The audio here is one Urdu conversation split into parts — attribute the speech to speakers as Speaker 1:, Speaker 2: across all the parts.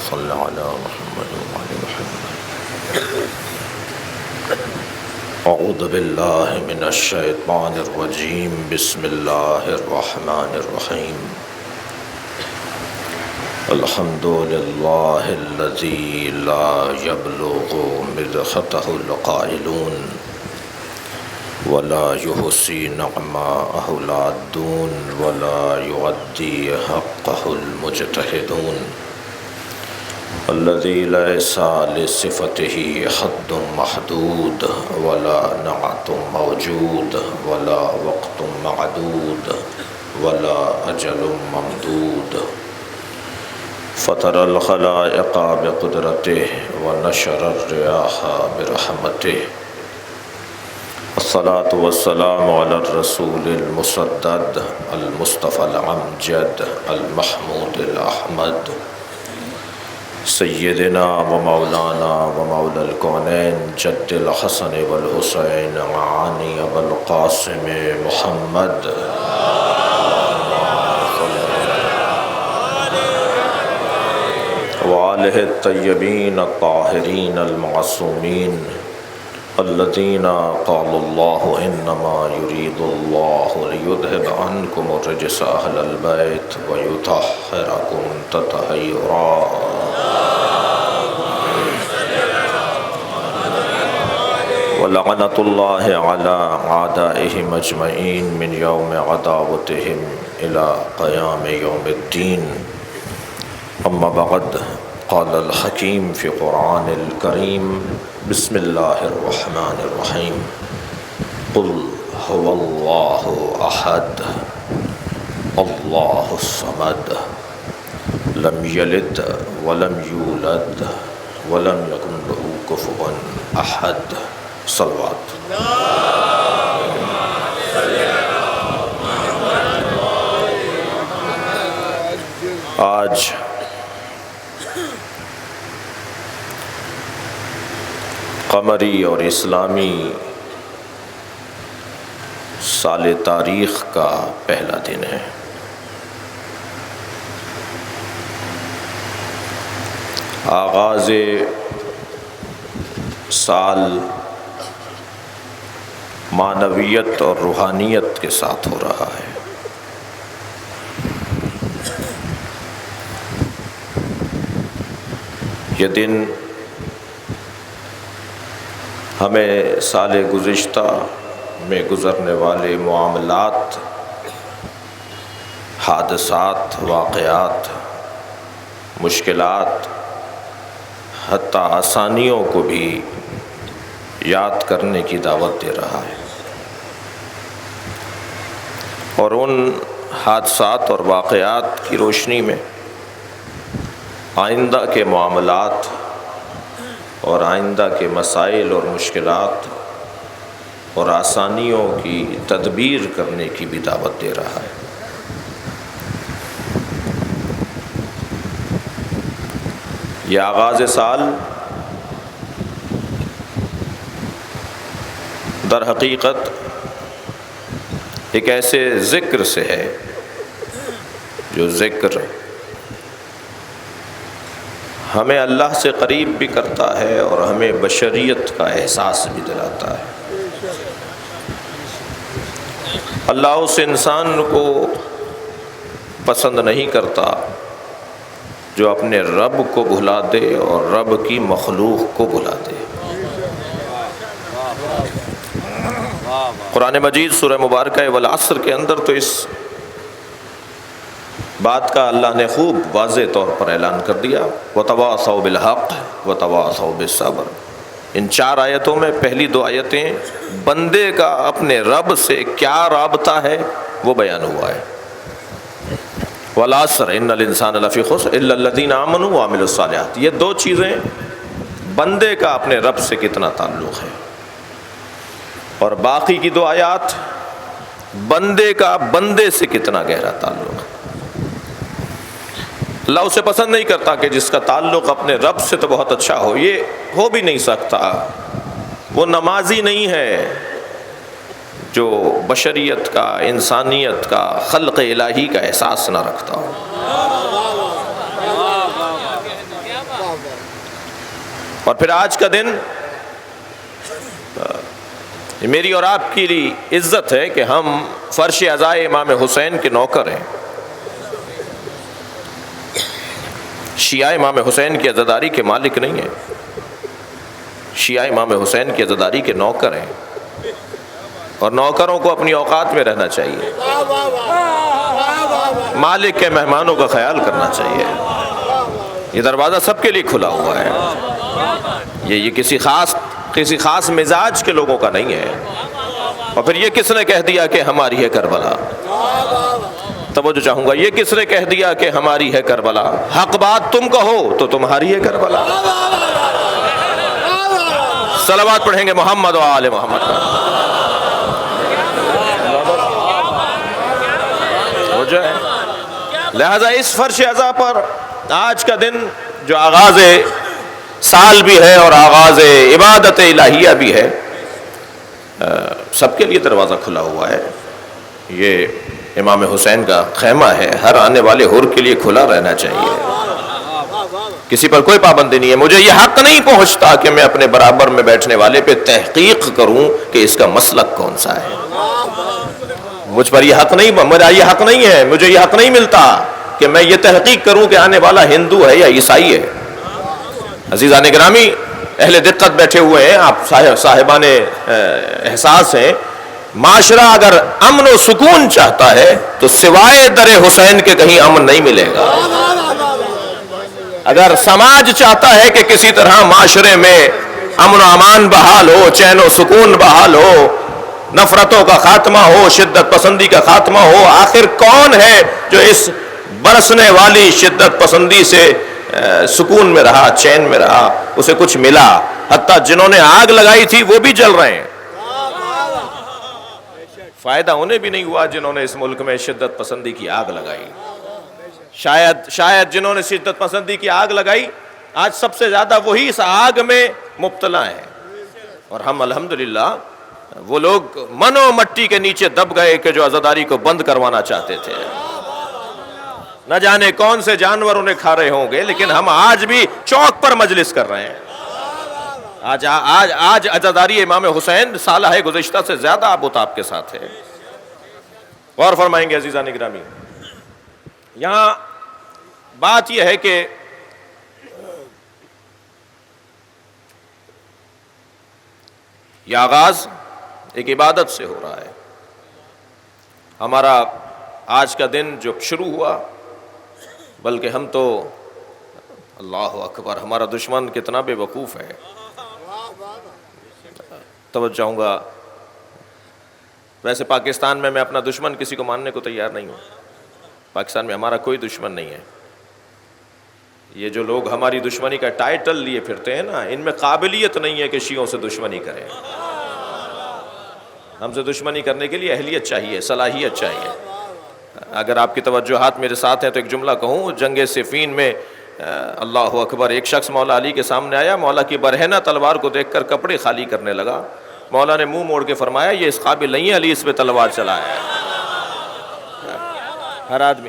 Speaker 1: صل على محمد وعلى محمد. اعوذ باللہ من الشیطان الرجیم. بسم اللہ الرحمن الرحیم. الحمد للہ الذی لا یبلغ مدحتہ القائلون ولا يحصي نعماءه العادون ولا يؤدي حقه المجتهدون الذي ليس لصفته حد محدود ولا نعت موجود ولا وقت معدود ولا أجل ممدود فطر الخلائق بقدرته ونشر الرياح برحمته. الصلاة والسلام على الرسول المسدد المصطفى الأمجد المحمود الأحمد سيدنا ومولانا ومولى الكونين جد الحسن والحسين معاني أبا القاسم محمد وآله الطيبين الطاهرين المعصومين الذين قال الله إنما يريد الله ليذهب عنكم الرجس أهل البيت ويطهركم تطهيرا. ولعنة الله على أعدائهم أجمعين من يوم عداوتهم إلى قيام يوم الدين. أما بعد قال الحكيم في قرآن الكريم بسم الله الرحمن الرحيم. قل هو الله أحد الله الصمد لم يلد ولم يولد ولم يكن له كفوا أحد. صلوات. آج قمری اور اسلامی سال تاریخ کا پہلا دن ہے. آغاز سال معنویت اور روحانیت کے ساتھ ہو رہا ہے. یہ دن ہمیں سال گزشتہ میں گزرنے والے معاملات، حادثات، واقعات، مشکلات، حتیٰ آسانیوں کو بھی یاد کرنے کی دعوت دے رہا ہے، اور ان حادثات اور واقعات کی روشنی میں آئندہ کے معاملات اور آئندہ کے مسائل اور مشکلات اور آسانیوں کی تدبیر کرنے کی بھی دعوت دے رہا ہے. یہ آغاز سال در حقیقت ایک ایسے ذکر سے ہے جو ذکر ہمیں اللہ سے قریب بھی کرتا ہے اور ہمیں بشریت کا احساس بھی دلاتا ہے. اللہ اس انسان کو پسند نہیں کرتا جو اپنے رب کو بھلا دے اور رب کی مخلوق کو بھلا دے. قرآن مجید سورہ مبارکہ والعصر کے اندر تو اس بات کا اللہ نے خوب واضح طور پر اعلان کر دیا. وَتَوَاصَوْا بِالْحَقِّ وَتَوَاصَوْا بِالصَّبْرِ. ان 4 آیتوں میں پہلی 2 آیتیں بندے کا اپنے رب سے کیا رابطہ ہے وہ بیان ہوا ہے. وَالْعَصْرِ إِنَّ الْإِنسَانَ لَفِي خُسْرٍ إِلَّا الَّذِينَ آمَنُوا وَعَمِلُوا الصَّالِحَاتِ. یہ 2 چیزیں بندے کا اپنے رب سے کتنا تعلق ہے، اور باقی کی 2 آیات بندے کا بندے سے کتنا گہرا تعلق ہے. اللہ اسے پسند نہیں کرتا کہ جس کا تعلق اپنے رب سے تو بہت اچھا ہو، یہ ہو بھی نہیں سکتا. وہ نمازی نہیں ہے جو بشریت کا، انسانیت کا، خلق الہی کا احساس نہ رکھتا ہو. اور پھر آج کا دن میری اور آپ کی لیے عزت ہے کہ ہم فرش عزائے امام حسین کے نوکر ہیں. شیعہ امام حسین کی عزاداری کے مالک نہیں ہیں، شیعہ امام حسین کی عزاداری کے نوکر ہیں، اور نوکروں کو اپنی اوقات میں رہنا چاہیے، مالک کے مہمانوں کا خیال کرنا چاہیے. یہ دروازہ سب کے لیے کھلا ہوا ہے، یہ کسی خاص مزاج کے لوگوں کا نہیں ہے. اور پھر یہ کس نے کہہ دیا کہ ہماری ہے کربلا؟ توجہ چاہوں گا، یہ کس نے کہہ دیا کہ ہماری ہے کربلا؟ حق بات تم کہو تو تمہاری ہے کربلا. صلوات پڑھیں گے محمد و آل محمد کا. ہو جائے. لہذا اس فرش عزا پر آج کا دن جو آغاز سال بھی ہے اور آغاز عبادت الہیہ بھی ہے، سب کے لیے دروازہ کھلا ہوا ہے. یہ امام حسین کا خیمہ ہے، ہر آنے والے حر کے لیے کھلا رہنا چاہیے، کسی پر کوئی پابندی نہیں ہے. مجھے یہ حق نہیں پہنچتا کہ میں اپنے برابر میں بیٹھنے والے پہ تحقیق کروں کہ اس کا مسلک کون سا ہے. مجھ پر یہ حق نہیں، میرا یہ حق نہیں ہے، مجھے یہ حق نہیں ملتا کہ میں یہ تحقیق کروں کہ آنے والا ہندو ہے یا عیسائی ہے. عزیزان گرامی، اہل دقت بیٹھے ہوئے ہیں، آپ صاحبان احساس ہیں. معاشرہ اگر امن و سکون چاہتا ہے تو سوائے در حسین کے کہیں امن نہیں ملے گا. اگر سماج چاہتا ہے کہ کسی طرح معاشرے میں امن و امان بحال ہو، چین و سکون بحال ہو، نفرتوں کا خاتمہ ہو، شدت پسندی کا خاتمہ ہو، آخر کون ہے جو اس برسنے والی شدت پسندی سے سکون میں رہا، چین میں رہا، اسے کچھ ملا؟ حتیٰ جنہوں نے آگ لگائی تھی وہ بھی جل رہے ہیں. فائدہ انہیں بھی نہیں ہوا جنہوں نے اس ملک میں شدت پسندی کی آگ لگائی. شاید جنہوں نے شدت پسندی کی آگ لگائی آج سب سے زیادہ وہی اس آگ میں مبتلا ہیں. اور ہم الحمدللہ وہ لوگ من و مٹی کے نیچے دب گئے کہ جو عزاداری کو بند کروانا چاہتے تھے. نہ جانے کون سے جانور انہیں کھا رہے ہوں گے، لیکن ہم آج بھی چوک پر مجلس کر رہے ہیں. آج عزاداری امام حسین سالہ گزشتہ سے زیادہ آب و تاب کے ساتھ ہے. غور فرمائیں گے عزیزان گرامی، یہاں بات یہ ہے کہ یہ آغاز ایک عبادت سے ہو رہا ہے. ہمارا آج کا دن جو شروع ہوا، بلکہ ہم تو اللہ اکبر، ہمارا دشمن کتنا بے وقوف ہے. توجہ چاہوں گا، ویسے پاکستان میں اپنا دشمن کسی کو ماننے کو تیار نہیں ہوں. پاکستان میں ہمارا کوئی دشمن نہیں ہے. یہ جو لوگ ہماری دشمنی کا ٹائٹل لیے پھرتے ہیں نا، ان میں قابلیت نہیں ہے کہ شیعوں سے دشمنی کریں. ہم سے دشمنی کرنے کے لیے اہلیت چاہیے، صلاحیت چاہیے. اگر آپ کی توجہات میرے ساتھ ہیں تو ایک جملہ کہوں. جنگ صفین میں اللہ اکبر، ایک شخص مولا علی کے سامنے آیا، مولا کی برہنہ تلوار کو دیکھ کر کپڑے خالی کرنے لگا. مولا نے منہ موڑ کے فرمایا یہ اس قابل نہیں ہے علی اس پہ تلوار چلایا ہے.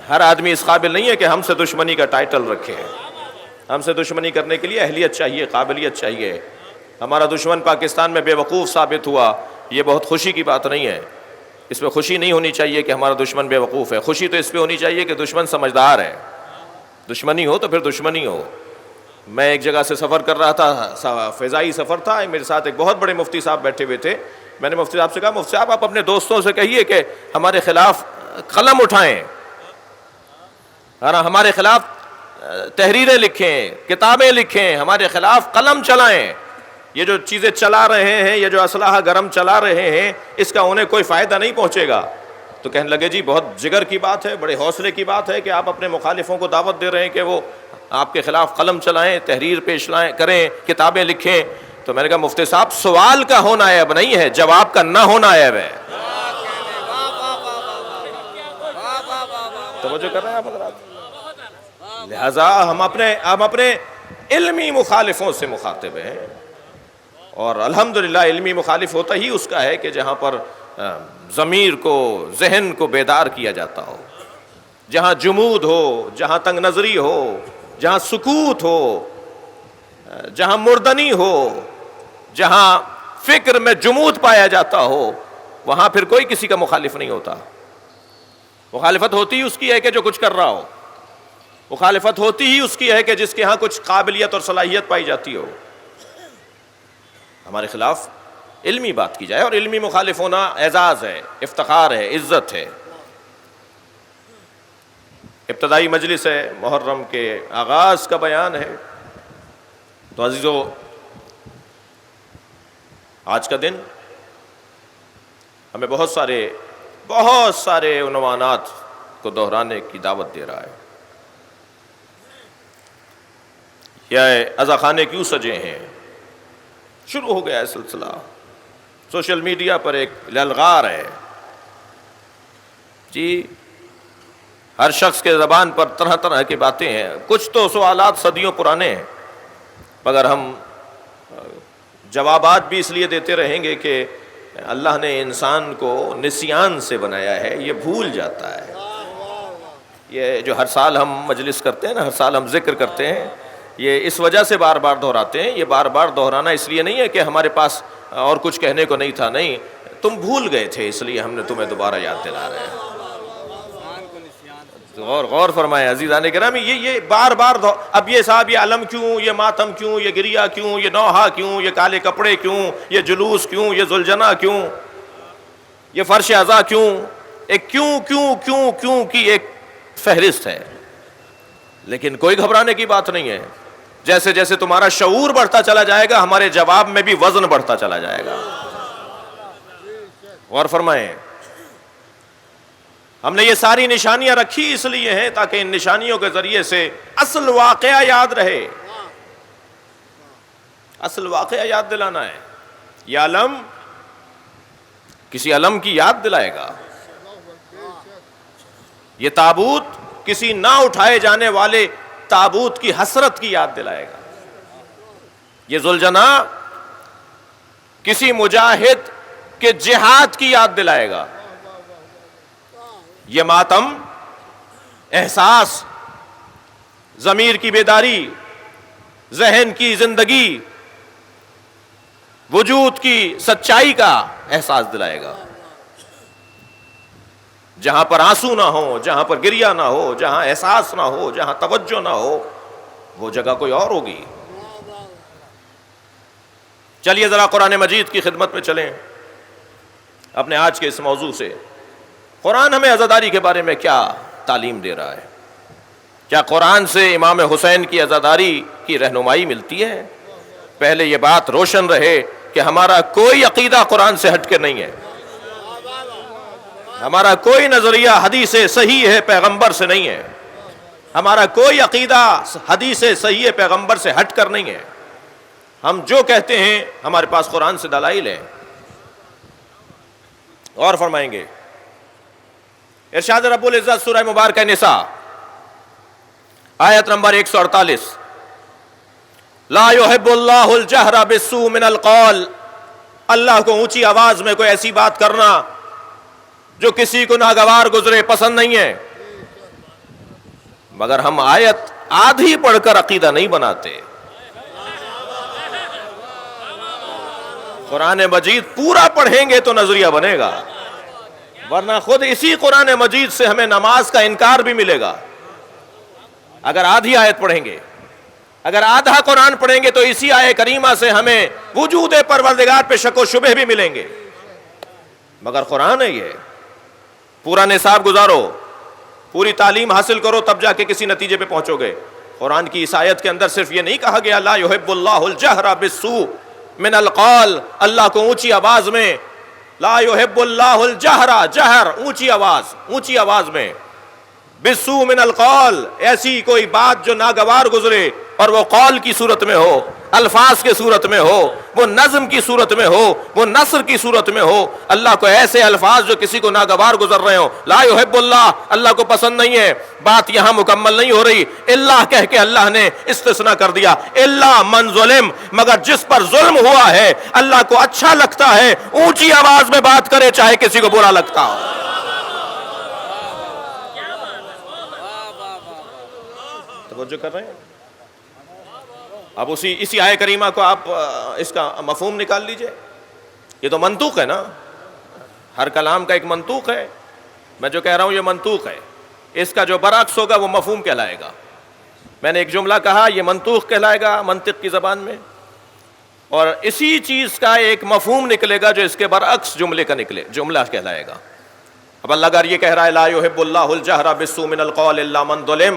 Speaker 1: ہر آدمی اس قابل نہیں ہے کہ ہم سے دشمنی کا ٹائٹل رکھے. ہم سے دشمنی کرنے کے لیے اہلیت چاہیے، قابلیت چاہیے. ہمارا دشمن پاکستان میں بے وقوف ثابت ہوا، یہ بہت خوشی کی بات نہیں ہے. اس پہ خوشی نہیں ہونی چاہیے کہ ہمارا دشمن بے وقوف ہے. خوشی تو اس پہ ہونی چاہیے کہ دشمن سمجھدار ہے. دشمنی ہو تو پھر دشمنی ہو. میں ایک جگہ سے سفر کر رہا تھا، فضائی سفر تھا. میرے ساتھ ایک بہت بڑے مفتی صاحب بیٹھے ہوئے تھے. میں نے مفتی صاحب سے کہا، مفتی صاحب آپ اپنے دوستوں سے کہیے کہ ہمارے خلاف قلم اٹھائیں، ہمارے خلاف تحریریں لکھیں، کتابیں لکھیں، ہمارے خلاف قلم چلائیں. یہ جو چیزیں چلا رہے ہیں، یہ جو اسلحہ گرم چلا رہے ہیں، اس کا انہیں کوئی فائدہ نہیں پہنچے گا. تو کہنے لگے جی بہت جگر کی بات ہے، بڑے حوصلے کی بات ہے کہ آپ اپنے مخالفوں کو دعوت دے رہے ہیں کہ وہ آپ کے خلاف قلم چلائیں، تحریر پیش لائیں کریں، کتابیں لکھیں. تو میں نے کہا مفتی صاحب سوال کا ہونا عیب نہیں ہے، جواب کا نہ ہونا عیب ہے. توجہ کر رہے ہیں آپ حضرات؟ لہذا ہم اپنے علمی مخالفوں سے مخاطب ہیں، اور الحمدللہ علمی مخالف ہوتا ہی اس کا ہے کہ جہاں پر ضمیر کو، ذہن کو بیدار کیا جاتا ہو، جہاں جمود ہو، جہاں تنگ نظری ہو، جہاں سکوت ہو. جہاں مردنی ہو، جہاں فکر میں جمود پایا جاتا ہو، وہاں پھر کوئی کسی کا مخالف نہیں ہوتا۔ مخالفت ہوتی ہی اس کی ہے کہ جو کچھ کر رہا ہو، مخالفت ہوتی ہی اس کی ہے کہ جس کے ہاں کچھ قابلیت اور صلاحیت پائی جاتی ہو۔ ہمارے خلاف علمی بات کی جائے، اور علمی مخالف ہونا اعزاز ہے، افتخار ہے، عزت ہے۔ ابتدائی مجلس ہے، محرم کے آغاز کا بیان ہے۔ تو عزیزو، آج کا دن ہمیں بہت سارے عنوانات کو دہرانے کی دعوت دے رہا ہے۔ یہ عزا خانے کیوں سجے ہیں، شروع ہو گیا ہے سلسلہ۔ سوشل میڈیا پر ایک للغار ہے جی، ہر شخص کے زبان پر طرح طرح کی باتیں ہیں۔ کچھ تو سوالات صدیوں پرانے ہیں، مگر ہم جوابات بھی اس لیے دیتے رہیں گے کہ اللہ نے انسان کو نسیان سے بنایا ہے، یہ بھول جاتا ہے۔ یہ جو ہر سال ہم مجلس کرتے ہیں نا، ہر سال ہم ذکر کرتے ہیں، یہ اس وجہ سے بار بار دہراتے ہیں۔ یہ بار بار دہرانا اس لیے نہیں ہے کہ ہمارے پاس اور کچھ کہنے کو نہیں تھا، نہیں، تم بھول گئے تھے، اس لیے ہم نے تمہیں دوبارہ یاد دلا رہے ہیں۔ غور فرمائے عزیزان گرامی، یہ بار بار اب یہ صاحب، یہ علم کیوں، یہ ماتم کیوں، یہ گریا کیوں، یہ نوحہ کیوں، یہ کالے کپڑے کیوں، یہ جلوس کیوں، یہ ذوالجناح کیوں، یہ فرش عزا کیوں، ایک کیوں کیوں کیوں کیوں کی ایک فہرست ہے، لیکن کوئی گھبرانے کی بات نہیں ہے۔ جیسے جیسے تمہارا شعور بڑھتا چلا جائے گا، ہمارے جواب میں بھی وزن بڑھتا چلا جائے گا۔ غور فرمائیں، ہم نے یہ ساری نشانیاں رکھی اس لیے ہیں تاکہ ان نشانیوں کے ذریعے سے اصل واقعہ یاد رہے۔ اصل واقعہ یاد دلانا ہے۔ یہ علم کسی علم کی یاد دلائے گا، یہ تابوت کسی نہ اٹھائے جانے والے تابوت کی حسرت کی یاد دلائے گا، یہ ذوالجناح کسی مجاہد کے جہاد کی یاد دلائے گا، یہ ماتم احساس، ضمیر کی بیداری، ذہن کی زندگی، وجود کی سچائی کا احساس دلائے گا۔ جہاں پر آنسو نہ ہو، جہاں پر گریا نہ ہو، جہاں احساس نہ ہو، جہاں توجہ نہ ہو، وہ جگہ کوئی اور ہوگی۔ چلیے ذرا قرآن مجید کی خدمت میں چلیں اپنے آج کے اس موضوع سے۔ قرآن ہمیں عزاداری کے بارے میں کیا تعلیم دے رہا ہے؟ کیا قرآن سے امام حسین کی عزاداری کی رہنمائی ملتی ہے؟ پہلے یہ بات روشن رہے کہ ہمارا کوئی عقیدہ قرآن سے ہٹ کے نہیں ہے، ہمارا کوئی نظریہ حدیث صحیح ہے پیغمبر سے نہیں ہے، ہمارا کوئی عقیدہ حدیث صحیح ہے پیغمبر سے ہٹ کر نہیں ہے۔ ہم جو کہتے ہیں ہمارے پاس قرآن سے دلائل ہے۔ اور فرمائیں گے ارشاد رب العزت سورہ مبارکہ نساء آیت نمبر 148، لا يحب اللہ الجہر بالسوء من القول، اللہ کو اونچی آواز میں کوئی ایسی بات کرنا جو کسی کو ناگوار گزرے پسند نہیں ہے۔ مگر ہم آیت آدھی پڑھ کر عقیدہ نہیں بناتے، قرآن مجید پورا پڑھیں گے تو نظریہ بنے گا، ورنہ خود اسی قرآن مجید سے ہمیں نماز کا انکار بھی ملے گا۔ اگر آدھی آیت پڑھیں گے، اگر آدھا قرآن پڑھیں گے تو اسی آیت کریمہ سے ہمیں وجود پروردگار پہ شک و شبہ بھی ملیں گے۔ مگر قرآن ہے، یہ پورا نصاب گزارو، پوری تعلیم حاصل کرو، تب جا کے کسی نتیجے پہ پہنچو گے۔ قرآن کی اس آیت کے اندر صرف یہ نہیں کہا گیا لا يحب اللہ الجہر بالسوء من القول، اللہ کو اونچی آواز میں، لا يحب اللہ الجہر، جہر اونچی آواز میں، بالسوء من القول، ایسی کوئی بات جو ناگوار گزرے اور وہ قول کی صورت میں ہو، الفاظ کے صورت میں ہو، وہ نظم کی صورت میں ہو، وہ نثر کی صورت میں ہو۔ اللہ کو ایسے الفاظ جو کسی کو ناگوار گزر رہے ہوں، لا يحب اللہ، اللہ کو پسند نہیں ہے۔ بات یہاں مکمل نہیں ہو رہی، اللہ کہہ کے اللہ نے استثناء کر دیا، الا من ظلم، مگر جس پر ظلم ہوا ہے اللہ کو اچھا لگتا ہے اونچی آواز میں بات کرے چاہے کسی کو برا لگتا ہو۔ توجہ کر رہے ہیں؟ اب اسی آیہ کریمہ کو آپ اس کا مفہوم نکال لیجئے. یہ تو منطوق ہے نا، ہر کلام کا ایک منطوق ہے. میں جو کہہ رہا ہوں یہ منطوق ہے، اس کا جو برعکس ہوگا وہ مفہوم کہلائے گا. میں نے ایک جملہ کہا، یہ منطوق کہلائے گا منطق کی زبان میں، اور اسی چیز کا ایک مفہوم نکلے گا جو اس کے برعکس جملہ کہلائے گا. اب اللہ اگر یہ کہہ رہا ہے لا یحب اللہ الجہر بالسوء من القول الا من ظلم،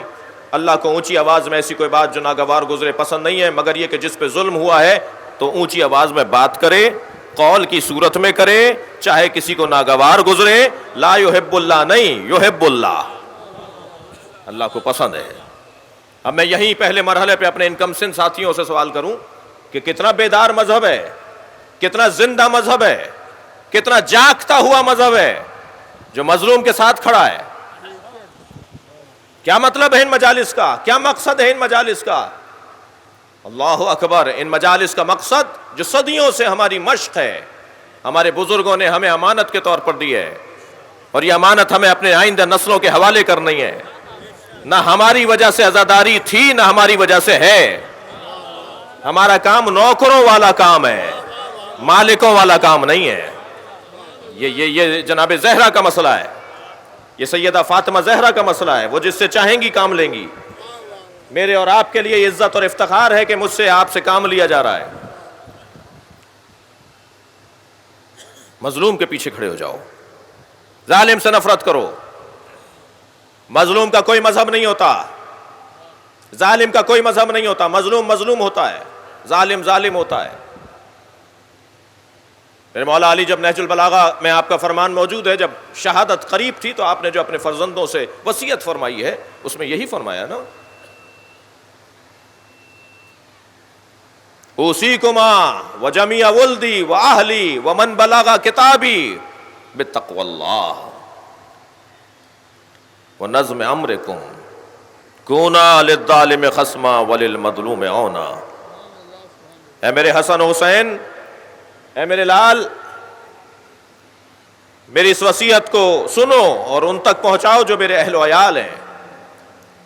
Speaker 1: اللہ کو اونچی آواز میں ایسی کوئی بات جو ناگوار گزرے پسند نہیں ہے مگر یہ کہ جس پہ ظلم ہوا ہے تو اونچی آواز میں بات کرے، قول کی صورت میں کرے، چاہے کسی کو ناگوار گزرے. لا یحب اللہ نہیں، یحب اللہ، اللہ کو پسند ہے. اب میں یہیں پہلے مرحلے پہ اپنے انکمسن ساتھیوں سے سوال کروں کہ کتنا بیدار مذہب ہے، کتنا زندہ مذہب ہے، کتنا جاگتا ہوا مذہب ہے جو مظلوم کے ساتھ کھڑا ہے. کیا مطلب ہے ان مجالس کا، کیا مقصد ہے ان مجالس کا؟ اللہ اکبر. ان مجالس کا مقصد جو صدیوں سے ہماری مشق ہے، ہمارے بزرگوں نے ہمیں امانت کے طور پر دی ہے، اور یہ امانت ہمیں اپنے آئندہ نسلوں کے حوالے کرنی ہے. نہ ہماری وجہ سے عزاداری تھی، نہ ہماری وجہ سے ہے. ہمارا کام نوکروں والا کام ہے، مالکوں والا کام نہیں ہے. یہ جناب زہرا کا مسئلہ ہے، یہ سیدہ فاطمہ زہرا کا مسئلہ ہے. وہ جس سے چاہیں گی کام لیں گی. میرے اور آپ کے لیے عزت اور افتخار ہے کہ مجھ سے آپ سے کام لیا جا رہا ہے. مظلوم کے پیچھے کھڑے ہو جاؤ، ظالم سے نفرت کرو. مظلوم کا کوئی مذہب نہیں ہوتا، ظالم کا کوئی مذہب نہیں ہوتا. مظلوم مظلوم ہوتا ہے، ظالم ظالم ہوتا ہے. میرے مولا علی جب نہج البلاغہ میں آپ کا فرمان موجود ہے، جب شہادت قریب تھی تو آپ نے جو اپنے فرزندوں سے وصیت فرمائی ہے اس میں یہی فرمایا نا، اوصیکما وجمیع ولدی واہلی ومن بلغ کتابی بتقوی اللہ ونظم امرکم کونا للظالم خصما وللمظلوم عونا. اے میرے حسن حسین، اے میرے لال، میری اس وصیت کو سنو اور ان تک پہنچاؤ جو میرے اہل و عیال ہیں،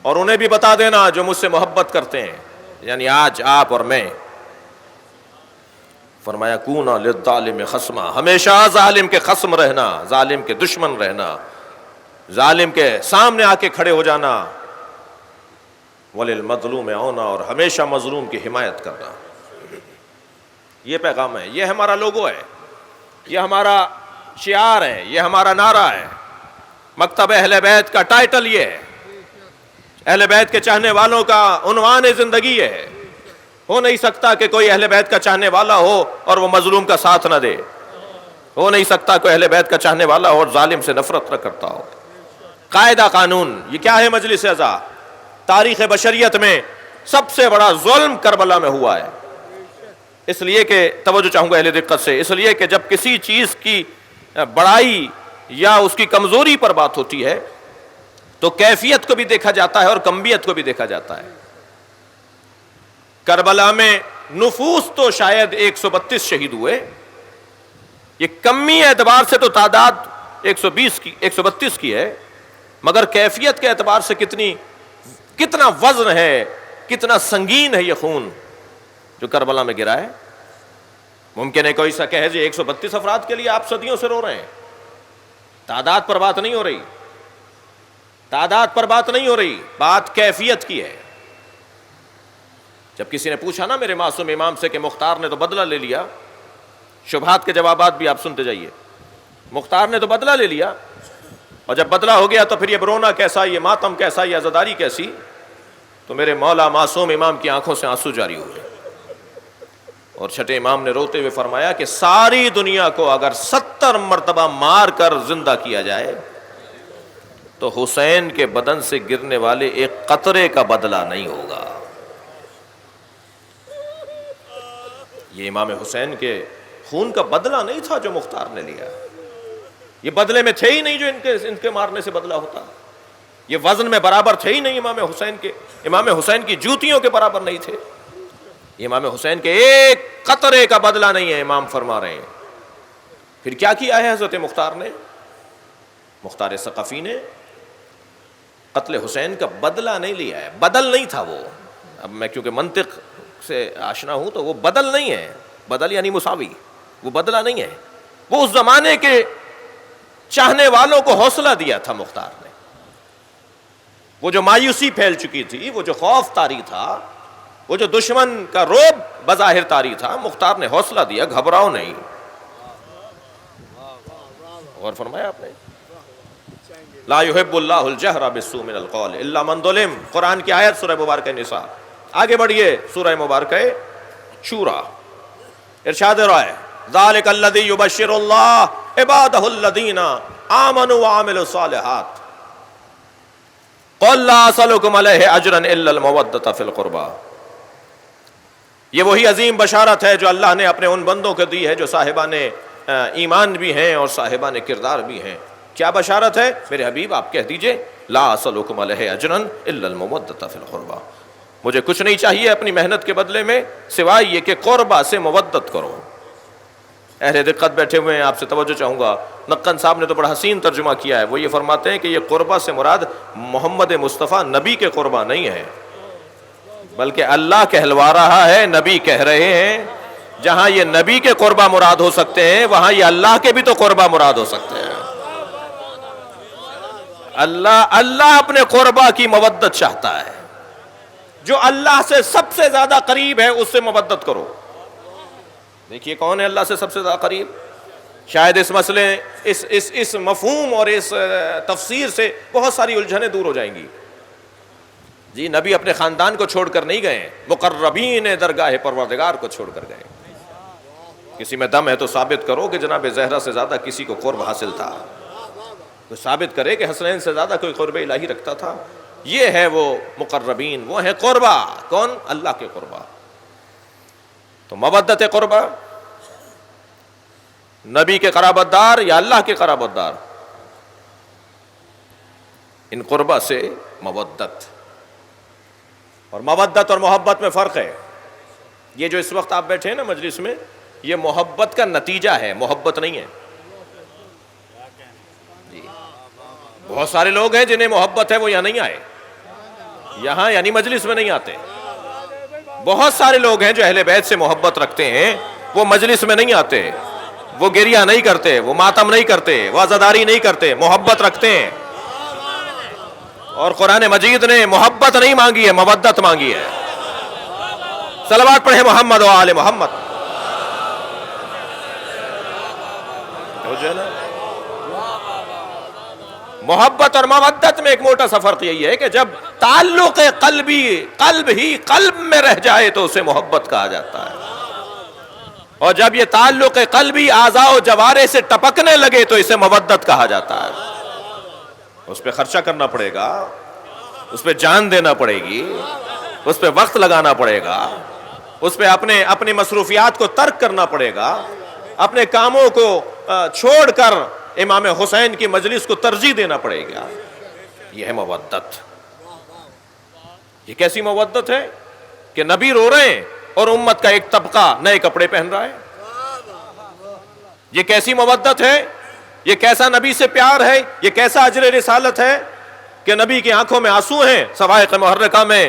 Speaker 1: اور انہیں بھی بتا دینا جو مجھ سے محبت کرتے ہیں، یعنی آج آپ اور میں. فرمایا کونا للظالم خصما، ہمیشہ ظالم کے خصم رہنا، ظالم کے دشمن رہنا، ظالم کے سامنے آ کے کھڑے ہو جانا. وللمظلوم عونا، اور ہمیشہ مظلوم کی حمایت کرنا. یہ پیغام ہے، یہ ہمارا لوگو ہے، یہ ہمارا شعار ہے، یہ ہمارا نعرہ ہے. مکتب اہل بیت کا ٹائٹل یہ ہے، اہل بیت کے چاہنے والوں کا عنوان زندگی یہ ہے. ہو نہیں سکتا کہ کوئی اہل بیت کا چاہنے والا ہو اور وہ مظلوم کا ساتھ نہ دے. ہو نہیں سکتا کوئی اہل بیت کا چاہنے والا ہو اور ظالم سے نفرت نہ کرتا ہو. قاعدہ قانون یہ کیا ہے؟ مجلس اعزا، تاریخ بشریت میں سب سے بڑا ظلم کربلا میں ہوا ہے. اس لیے کہ توجہ چاہوں گا اہل دقت سے، اس لیے کہ جب کسی چیز کی بڑائی یا اس کی کمزوری پر بات ہوتی ہے تو کیفیت کو بھی دیکھا جاتا ہے اور کمیت کو بھی دیکھا جاتا ہے. کربلا میں نفوس تو شاید 132 شہید ہوئے، یہ کمی اعتبار سے تو تعداد 132 کی ہے، مگر کیفیت کے اعتبار سے کتنا وزن ہے، کتنا سنگین ہے یہ خون جو کربلا میں گرا ہے. ممکن ہے کوئی سا کہے جی 132 افراد کے لیے آپ صدیوں سے رو رہے ہیں. تعداد پر بات نہیں ہو رہی، تعداد پر بات نہیں ہو رہی، بات کیفیت کی ہے. جب کسی نے پوچھا نا میرے معصوم امام سے کہ مختار نے تو بدلہ لے لیا، شبہات کے جوابات بھی آپ سنتے جائیے. مختار نے تو بدلہ لے لیا، اور جب بدلہ ہو گیا تو پھر یہ رونا کیسا، یہ ماتم کیسا، یہ عزاداری کیسی؟ تو میرے مولا معصوم امام کی آنکھوں سے آنسو جاری ہوئے، اور چھٹے امام نے روتے ہوئے فرمایا کہ ساری دنیا کو اگر 70 مرتبہ مار کر زندہ کیا جائے تو حسین کے بدن سے گرنے والے ایک قطرے کا بدلہ نہیں ہوگا. یہ امام حسین کے خون کا بدلہ نہیں تھا جو مختار نے لیا، یہ بدلے میں تھے ہی نہیں جو ان کے مارنے سے بدلہ ہوتا، یہ وزن میں برابر تھے ہی نہیں امام حسین کے، امام حسین کی جوتیوں کے برابر نہیں تھے. یہ امام حسین کے ایک قطرے کا بدلہ نہیں ہے، امام فرما رہے ہیں. پھر کیا کیا ہے حضرت مختار نے؟ مختار ثقفی نے قتل حسین کا بدلہ نہیں لیا ہے، بدل نہیں تھا وہ. اب میں کیونکہ منطق سے آشنا ہوں تو وہ بدل نہیں ہے، بدل یعنی مساوی، وہ بدلا نہیں ہے، وہ اس زمانے کے چاہنے والوں کو حوصلہ دیا تھا مختار نے. وہ جو مایوسی پھیل چکی تھی، وہ جو خوف طاری تھا، وہ جو دشمن کا رعب بظاہر طاری تھا، مختار نے حوصلہ دیا، گھبراؤ نہیں. اور فرمایا آپ نے لا يحب اللہ الجہر بالسوء من القول الا من ظلم. قرآن کی آیت سورہ مبارکہ نساء. آگے بڑھیے سورہ مبارکہ شورا. ارشاد رائے ذالک الذی یبشر اللہ عبادہ الذین آمنوا وعملوا الصالحات قل لا اسألکم علیہ اجرا الا المودۃ فی القربى. یہ وہی عظیم بشارت ہے جو اللہ نے اپنے ان بندوں کو دی ہے جو صاحبان ایمان بھی ہیں اور صاحبان کردار بھی ہیں. کیا بشارت ہے؟ میرے حبیب آپ کہہ دیجئے لا اسألکم علیہ اجرا الا المودۃ فی القربى. مجھے کچھ نہیں چاہیے اپنی محنت کے بدلے میں سوائے یہ کہ قربہ سے مودت کرو. اہل دقت بیٹھے ہوئے ہیں، آپ سے توجہ چاہوں گا. نقن صاحب نے تو بڑا حسین ترجمہ کیا ہے. وہ یہ فرماتے ہیں کہ یہ قربہ سے مراد محمد مصطفیٰ نبی کے قربہ نہیں ہے، بلکہ اللہ کہلوا رہا ہے، نبی کہہ رہے ہیں. جہاں یہ نبی کے قربہ مراد ہو سکتے ہیں وہاں یہ اللہ کے بھی تو قربہ مراد ہو سکتے ہیں. اللہ اپنے قربہ کی مودت چاہتا ہے. جو اللہ سے سب سے زیادہ قریب ہے اس سے مودت کرو. دیکھیے کون ہے اللہ سے سب سے زیادہ قریب. شاید اس مسئلے اس مفہوم اور اس تفسیر سے بہت ساری الجھنیں دور ہو جائیں گی. جی نبی اپنے خاندان کو چھوڑ کر نہیں گئے، مقربین درگاہ پروردگار کو چھوڑ کر گئے. کسی میں دم ہے تو ثابت کرو کہ جناب زہرا سے زیادہ کسی کو قرب حاصل تھا. تو ثابت کرے کہ حسنین سے زیادہ کوئی قرب الہی رکھتا تھا. یہ ہے وہ مقربین، وہ ہیں قربا. کون؟ اللہ کے قربا. تو مودت قربا، نبی کے قرابت دار یا اللہ کے قرابت دار، ان قربا سے مودت. اور مودت اور محبت میں فرق ہے. یہ جو اس وقت آپ بیٹھے ہیں نا مجلس میں، یہ محبت کا نتیجہ ہے، محبت نہیں ہے. جی بہت سارے لوگ ہیں جنہیں محبت ہے وہ یہاں نہیں آئے، یہاں یعنی مجلس میں نہیں آتے. بہت سارے لوگ ہیں جو اہل بیت سے محبت رکھتے ہیں، وہ مجلس میں نہیں آتے، وہ گریہ نہیں کرتے، وہ ماتم نہیں کرتے، وہ عزاداری نہیں کرتے، محبت رکھتے ہیں. اور قرآن مجید نے محبت نہیں مانگی ہے، مودت مانگی ہے. صلوات پڑھیں محمد و آل محمد. محبت اور مودت میں ایک موٹا سا فرق یہی ہے کہ جب تعلق قلب ہی قلب میں رہ جائے تو اسے محبت کہا جاتا ہے، اور جب یہ تعلق قلبی اعضاء و جوارح سے ٹپکنے لگے تو اسے مودت کہا جاتا ہے. اس پہ خرچہ کرنا پڑے گا، اس پہ جان دینا پڑے گی، اس پہ وقت لگانا پڑے گا، اس پہ اپنی مصروفیات کو ترک کرنا پڑے گا، اپنے کاموں کو چھوڑ کر امام حسین کی مجلس کو ترجیح دینا پڑے گا. یہ ہے مودت. یہ کیسی مودت ہے کہ نبی رو رہے ہیں اور امت کا ایک طبقہ نئے کپڑے پہن رہا ہے. یہ کیسی مودت ہے، یہ کیسا نبی سے پیار ہے، یہ کیسا اجر رسالت ہے کہ نبی کی آنکھوں میں آنسو ہیں. صواعق محرکہ میں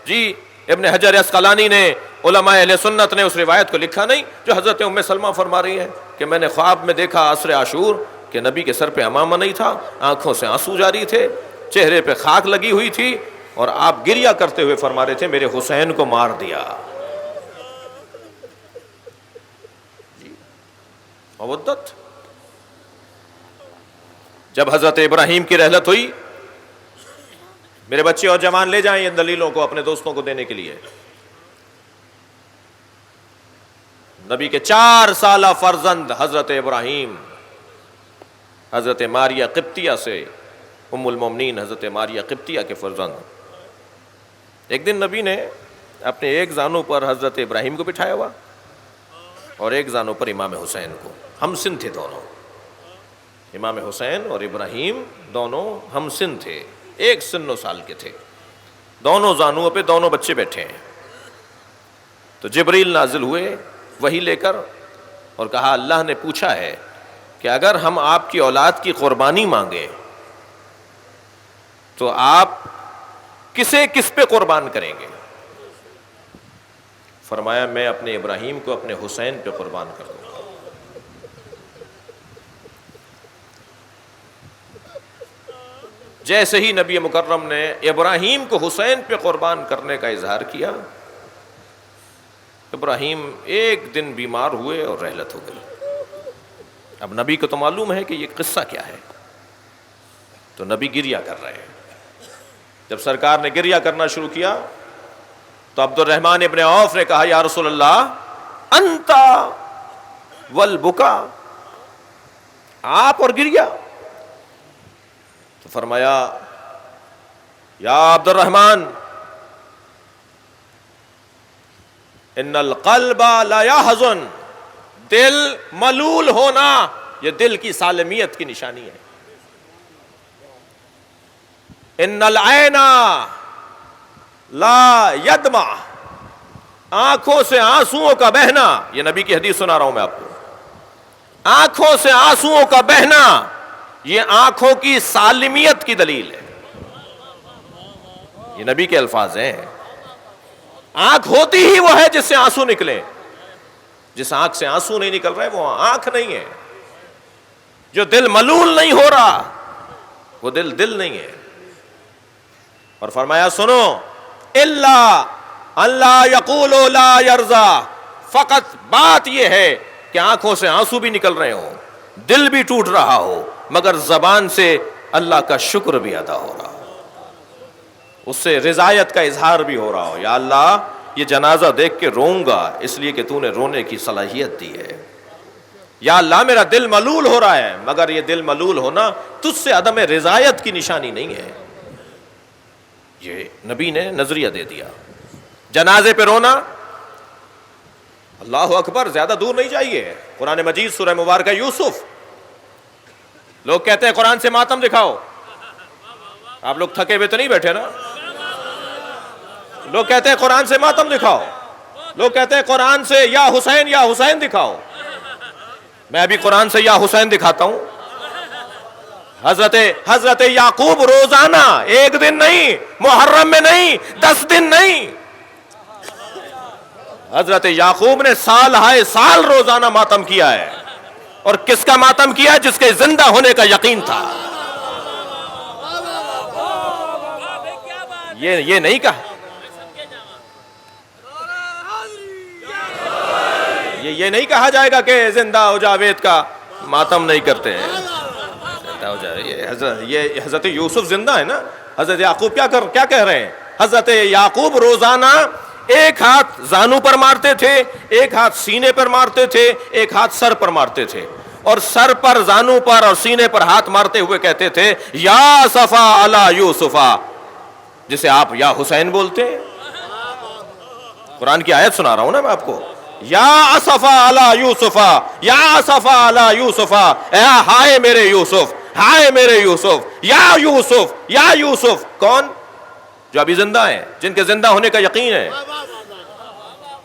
Speaker 1: جی ابن حجر اسقلانی نے، علماء اہل سنت نے اس روایت کو لکھا نہیں جو حضرت ام سلمہ فرما رہی ہے کہ میں نے خواب میں دیکھا عصر عاشور کہ نبی کے سر پہ عمامہ نہیں تھا، آنکھوں سے آنسو جاری تھے، چہرے پہ خاک لگی ہوئی تھی، اور آپ گریہ کرتے ہوئے فرما رہے تھے میرے حسین کو مار دیا. مودت. جب حضرت ابراہیم کی رحلت ہوئی، میرے بچے اور جوان لے جائیں ان دلیلوں کو اپنے دوستوں کو دینے کے لیے. نبی کے 4 سالہ فرزند حضرت ابراہیم حضرت ماریہ قبطیہ سے، ام المومنین حضرت ماریہ قبطیہ کے فرزند. ایک دن نبی نے اپنے ایک زانو پر حضرت ابراہیم کو بٹھایا ہوا اور ایک زانو پر امام حسین کو. ہم سن تھے دونوں، امام حسین اور ابراہیم دونوں ہم سن تھے، ایک سن و سال کے تھے. دونوں زانوؤں پہ دونوں بچے بیٹھے ہیں. تو جبریل نازل ہوئے وحی لے کر اور کہا اللہ نے پوچھا ہے کہ اگر ہم آپ کی اولاد کی قربانی مانگیں تو آپ کسے کس پہ قربان کریں گے؟ فرمایا میں اپنے ابراہیم کو اپنے حسین پہ قربان کر دوں گا۔ جیسے ہی نبی مکرم نے ابراہیم کو حسین پہ قربان کرنے کا اظہار کیا، ابراہیم ایک دن بیمار ہوئے اور رحلت ہو گئی۔ اب نبی کو تو معلوم ہے کہ یہ قصہ کیا ہے، تو نبی گریہ کر رہے ہیں۔ جب سرکار نے گریہ کرنا شروع کیا تو عبد الرحمن ابن عوف نے کہا یا رسول اللہ انتا والبکا، آپ اور گریہ؟ تو فرمایا یا عبد الرحمن ان القلب لا يحزن، دل ملول ہونا یہ دل کی سالمیت کی نشانی ہے۔ ان العین لا یدمع، آنکھوں سے آنسوؤں کا بہنا، یہ نبی کی حدیث سنا رہا ہوں میں آپ کو، آنکھوں سے آنسوؤں کا بہنا یہ آنکھوں کی سالمیت کی دلیل ہے۔ یہ نبی کے الفاظ ہیں۔ آنکھ ہوتی ہی وہ ہے جس سے آنسو نکلے، جس آنکھ سے آنسو نہیں نکل رہے وہ آنکھ نہیں ہے۔ جو دل ملول نہیں ہو رہا وہ دل نہیں ہے۔ اور فرمایا سنو اللہ یقول لا یرضا، فقط بات یہ ہے کہ آنکھوں سے آنسو بھی نکل رہے ہوں، دل بھی ٹوٹ رہا ہو، مگر زبان سے اللہ کا شکر بھی ادا ہو رہا ہو، اس سے رضایت کا اظہار بھی ہو رہا ہو، یا اللہ یہ جنازہ دیکھ کے روؤں گا اس لیے کہ تو نے رونے کی صلاحیت دی ہے، یا اللہ میرا دل ملول ہو رہا ہے، مگر یہ دل ملول ہونا تجھ سے عدم رضایت کی نشانی نہیں ہے۔ یہ نبی نے نظریہ دے دیا۔ جنازے پہ رونا، اللہ اکبر، زیادہ دور نہیں جائیے، قرآن مجید سورہ مبارکہ یوسف، لوگ کہتے ہیں قرآن سے ماتم دکھاؤ، آپ لوگ تھکے ہوئے تو نہیں بیٹھے نا؟ لوگ کہتے ہیں قرآن سے ماتم دکھاؤ، لوگ کہتے ہیں قرآن سے یا حسین دکھاؤ۔ میں ابھی قرآن سے یا حسین دکھاتا ہوں۔ حضرت یعقوب روزانہ، ایک دن نہیں، محرم میں نہیں، 10 دن نہیں، حضرت یعقوب نے سال ہائے سال روزانہ ماتم کیا ہے۔ اور کس کا ماتم کیا؟ جس کے زندہ ہونے کا یقین تھا۔ یہ نہیں کہا، یہ نہیں کہا جائے گا کہ زندہ ہو جاوید کا ماتم نہیں کرتے ہیں، زندہ ہو جائے۔ یہ حضرت یوسف زندہ ہے نا، حضرت یعقوب کیا کہہ رہے ہیں؟ حضرت یعقوب روزانہ ایک ہاتھ زانو پر مارتے تھے، ایک ہاتھ سینے پر مارتے تھے، ایک ہاتھ سر پر مارتے تھے، اور سر پر، زانو پر اور سینے پر ہاتھ مارتے ہوئے کہتے تھے یا اسفا علی یوسفا، جسے آپ یا حسین بولتے ہیں۔ قرآن کی آیت سنا رہا ہوں نا میں آپ کو، یا اسفا علی یوسفا، یا اسفا علی یوسفا، ہائے میرے یوسف، ہائے میرے یوسف، یا یوسف، یا یوسف۔ کون؟ جو ابھی زندہ ہیں، جن کے زندہ ہونے کا یقین ہے۔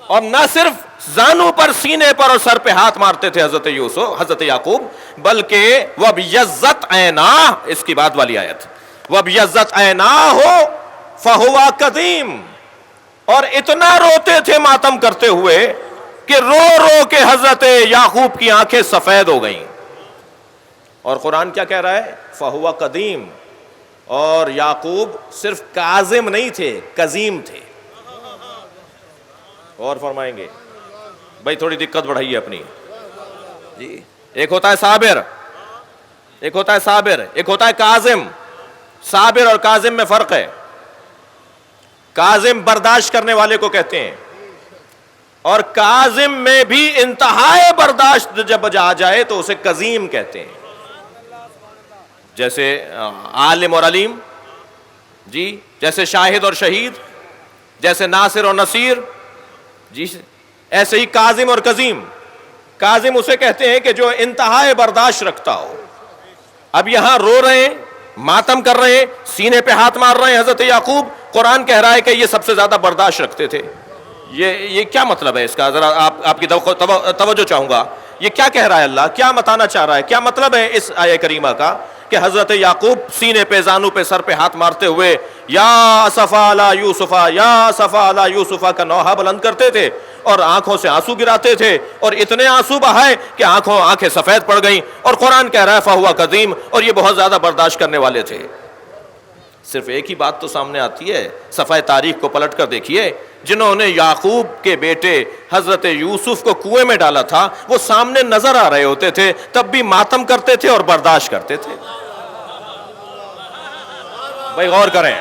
Speaker 1: اور نہ صرف زانو پر، سینے پر اور سر پہ ہاتھ مارتے تھے حضرت یعقوب، بلکہ وَبْيَضَّتْ عَيْنَاهُ، اس کی بعد والی آیت، وَبْيَضَّتْ عَيْنَاهُ فَهُوَ قَدِيمٌ، اور اتنا روتے تھے ماتم کرتے ہوئے کہ رو رو کے حضرت یعقوب کی آنکھیں سفید ہو گئیں۔ اور قرآن کیا کہہ رہا ہے؟ فَهُوَ قَدِيمٌ۔ اور یعقوب صرف کاظم نہیں تھے، قزیم تھے۔ اور فرمائیں گے بھائی تھوڑی دقت بڑھائیے اپنی جی۔ ایک ہوتا ہے صابر، ایک ہوتا ہے صابر، ایک ہوتا ہے کاظم۔ صابر اور کاظم میں فرق ہے۔ کاظم برداشت کرنے والے کو کہتے ہیں، اور کاظم میں بھی انتہائی برداشت جب آ جائے تو اسے قزیم کہتے ہیں۔ جیسے عالم اور علیم جی، جیسے شاہد اور شہید، جیسے ناصر اور نصیر جی، ایسے ہی کاظم اور قزیم۔ کاظم اسے کہتے ہیں کہ جو انتہائی برداشت رکھتا ہو۔ اب یہاں رو رہے ہیں، ماتم کر رہے ہیں، سینے پہ ہاتھ مار رہے ہیں حضرت یعقوب، قرآن کہہ رہا ہے کہ یہ سب سے زیادہ برداشت رکھتے تھے۔ یہ کیا مطلب ہے اس کا؟ ذرا آپ کی توجہ چاہوں گا۔ یہ کیا کہہ رہا ہے اللہ؟ کیا بتانا چاہ رہا ہے؟ کیا مطلب ہے اس آیہ کریمہ کا کہ حضرت یعقوب سینے پہ، زانو پہ، سر پہ ہاتھ مارتے ہوئے یا اسفا علی یوسف، یا اسفا علی یوسف کا نوحہ بلند کرتے تھے اور آنکھوں سے آنسو گراتے تھے، اور اتنے آنسو بہائے کہ آنکھیں سفید پڑ گئیں، اور قرآن کہہ رہا ہے فہو کظیم، اور یہ بہت زیادہ برداشت کرنے والے تھے۔ صرف ایک ہی بات تو سامنے آتی ہے، صفحہ تاریخ کو پلٹ کر دیکھیے، جنہوں نے یعقوب کے بیٹے حضرت یوسف کو کنویں میں ڈالا تھا وہ سامنے نظر آ رہے ہوتے تھے، تب بھی ماتم کرتے تھے اور برداشت کرتے تھے۔ بھائی غور کریں،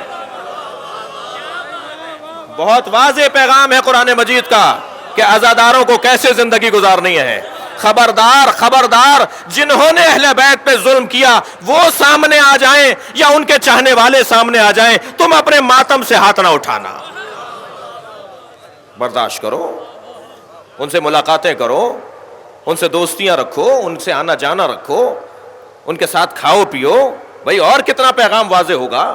Speaker 1: بہت واضح پیغام ہے قرآن مجید کا کہ عزاداروں کو کیسے زندگی گزارنی ہے۔ خبردار خبردار، جنہوں نے اہل بیت پہ ظلم کیا وہ سامنے آ جائیں یا ان کے چاہنے والے سامنے آ جائیں، تم اپنے ماتم سے ہاتھ نہ اٹھانا، برداشت کرو، ان سے ملاقاتیں کرو، ان سے دوستیاں رکھو، ان سے آنا جانا رکھو، ان کے ساتھ کھاؤ پیو۔ بھائی اور کتنا پیغام واضح ہوگا؟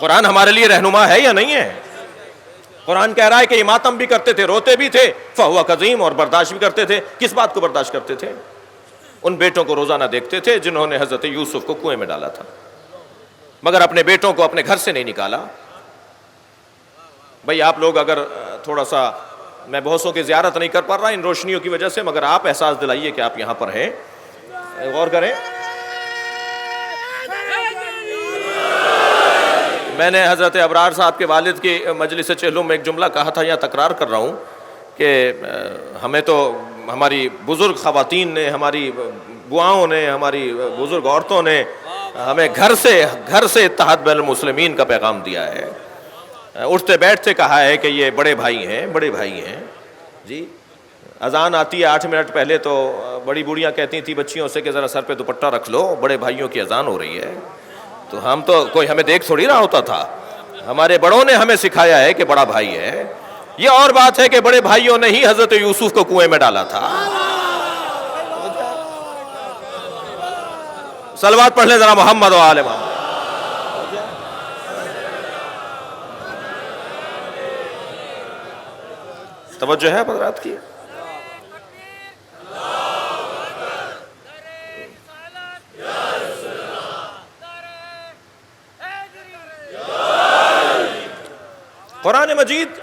Speaker 1: قرآن ہمارے لیے رہنما ہے یا نہیں ہے؟ قرآن کہہ رہا ہے کہ یہ ماتم بھی کرتے تھے، روتے بھی تھے، فہو کظیم، اور برداشت بھی کرتے تھے۔ کس بات کو برداشت کرتے تھے؟ ان بیٹوں کو روزانہ دیکھتے تھے جنہوں نے حضرت یوسف کو کنویں میں ڈالا تھا، مگر اپنے بیٹوں کو اپنے گھر سے نہیں نکالا۔ بھائی آپ لوگ اگر تھوڑا سا، میں بہتوں کی زیارت نہیں کر پا رہا ان روشنیوں کی وجہ سے، مگر آپ احساس دلائیے کہ آپ یہاں پر ہیں، غور کریں۔ میں نے حضرت ابرار صاحب کے والد کی مجلس چہلم میں ایک جملہ کہا تھا، یا تکرار کر رہا ہوں کہ ہمیں تو ہماری بزرگ خواتین نے، ہماری بواؤں نے، ہماری بزرگ عورتوں نے ہمیں گھر سے اتحاد بین المسلمین کا پیغام دیا ہے، اٹھتے بیٹھتے کہا ہے کہ یہ بڑے بھائی ہیں جی۔ اذان آتی ہے 8 منٹ پہلے تو بڑی بوڑھیاں کہتی تھیں بچیوں سے کہ ذرا سر پہ دوپٹہ رکھ لو، بڑے بھائیوں کی اذان ہو رہی ہے۔ تو ہم تو کوئی ہمیں دیکھ تھوڑی رہا ہوتا تھا، ہمارے بڑوں نے ہمیں سکھایا ہے کہ بڑا بھائی ہے۔ یہ اور بات ہے کہ بڑے بھائیوں نے ہی حضرت یوسف کو کنویں میں ڈالا تھا۔ صلوات پڑھ لیں ذرا محمد و آل محمد۔ توجہ ہے حضرات کی؟ قرآن مجید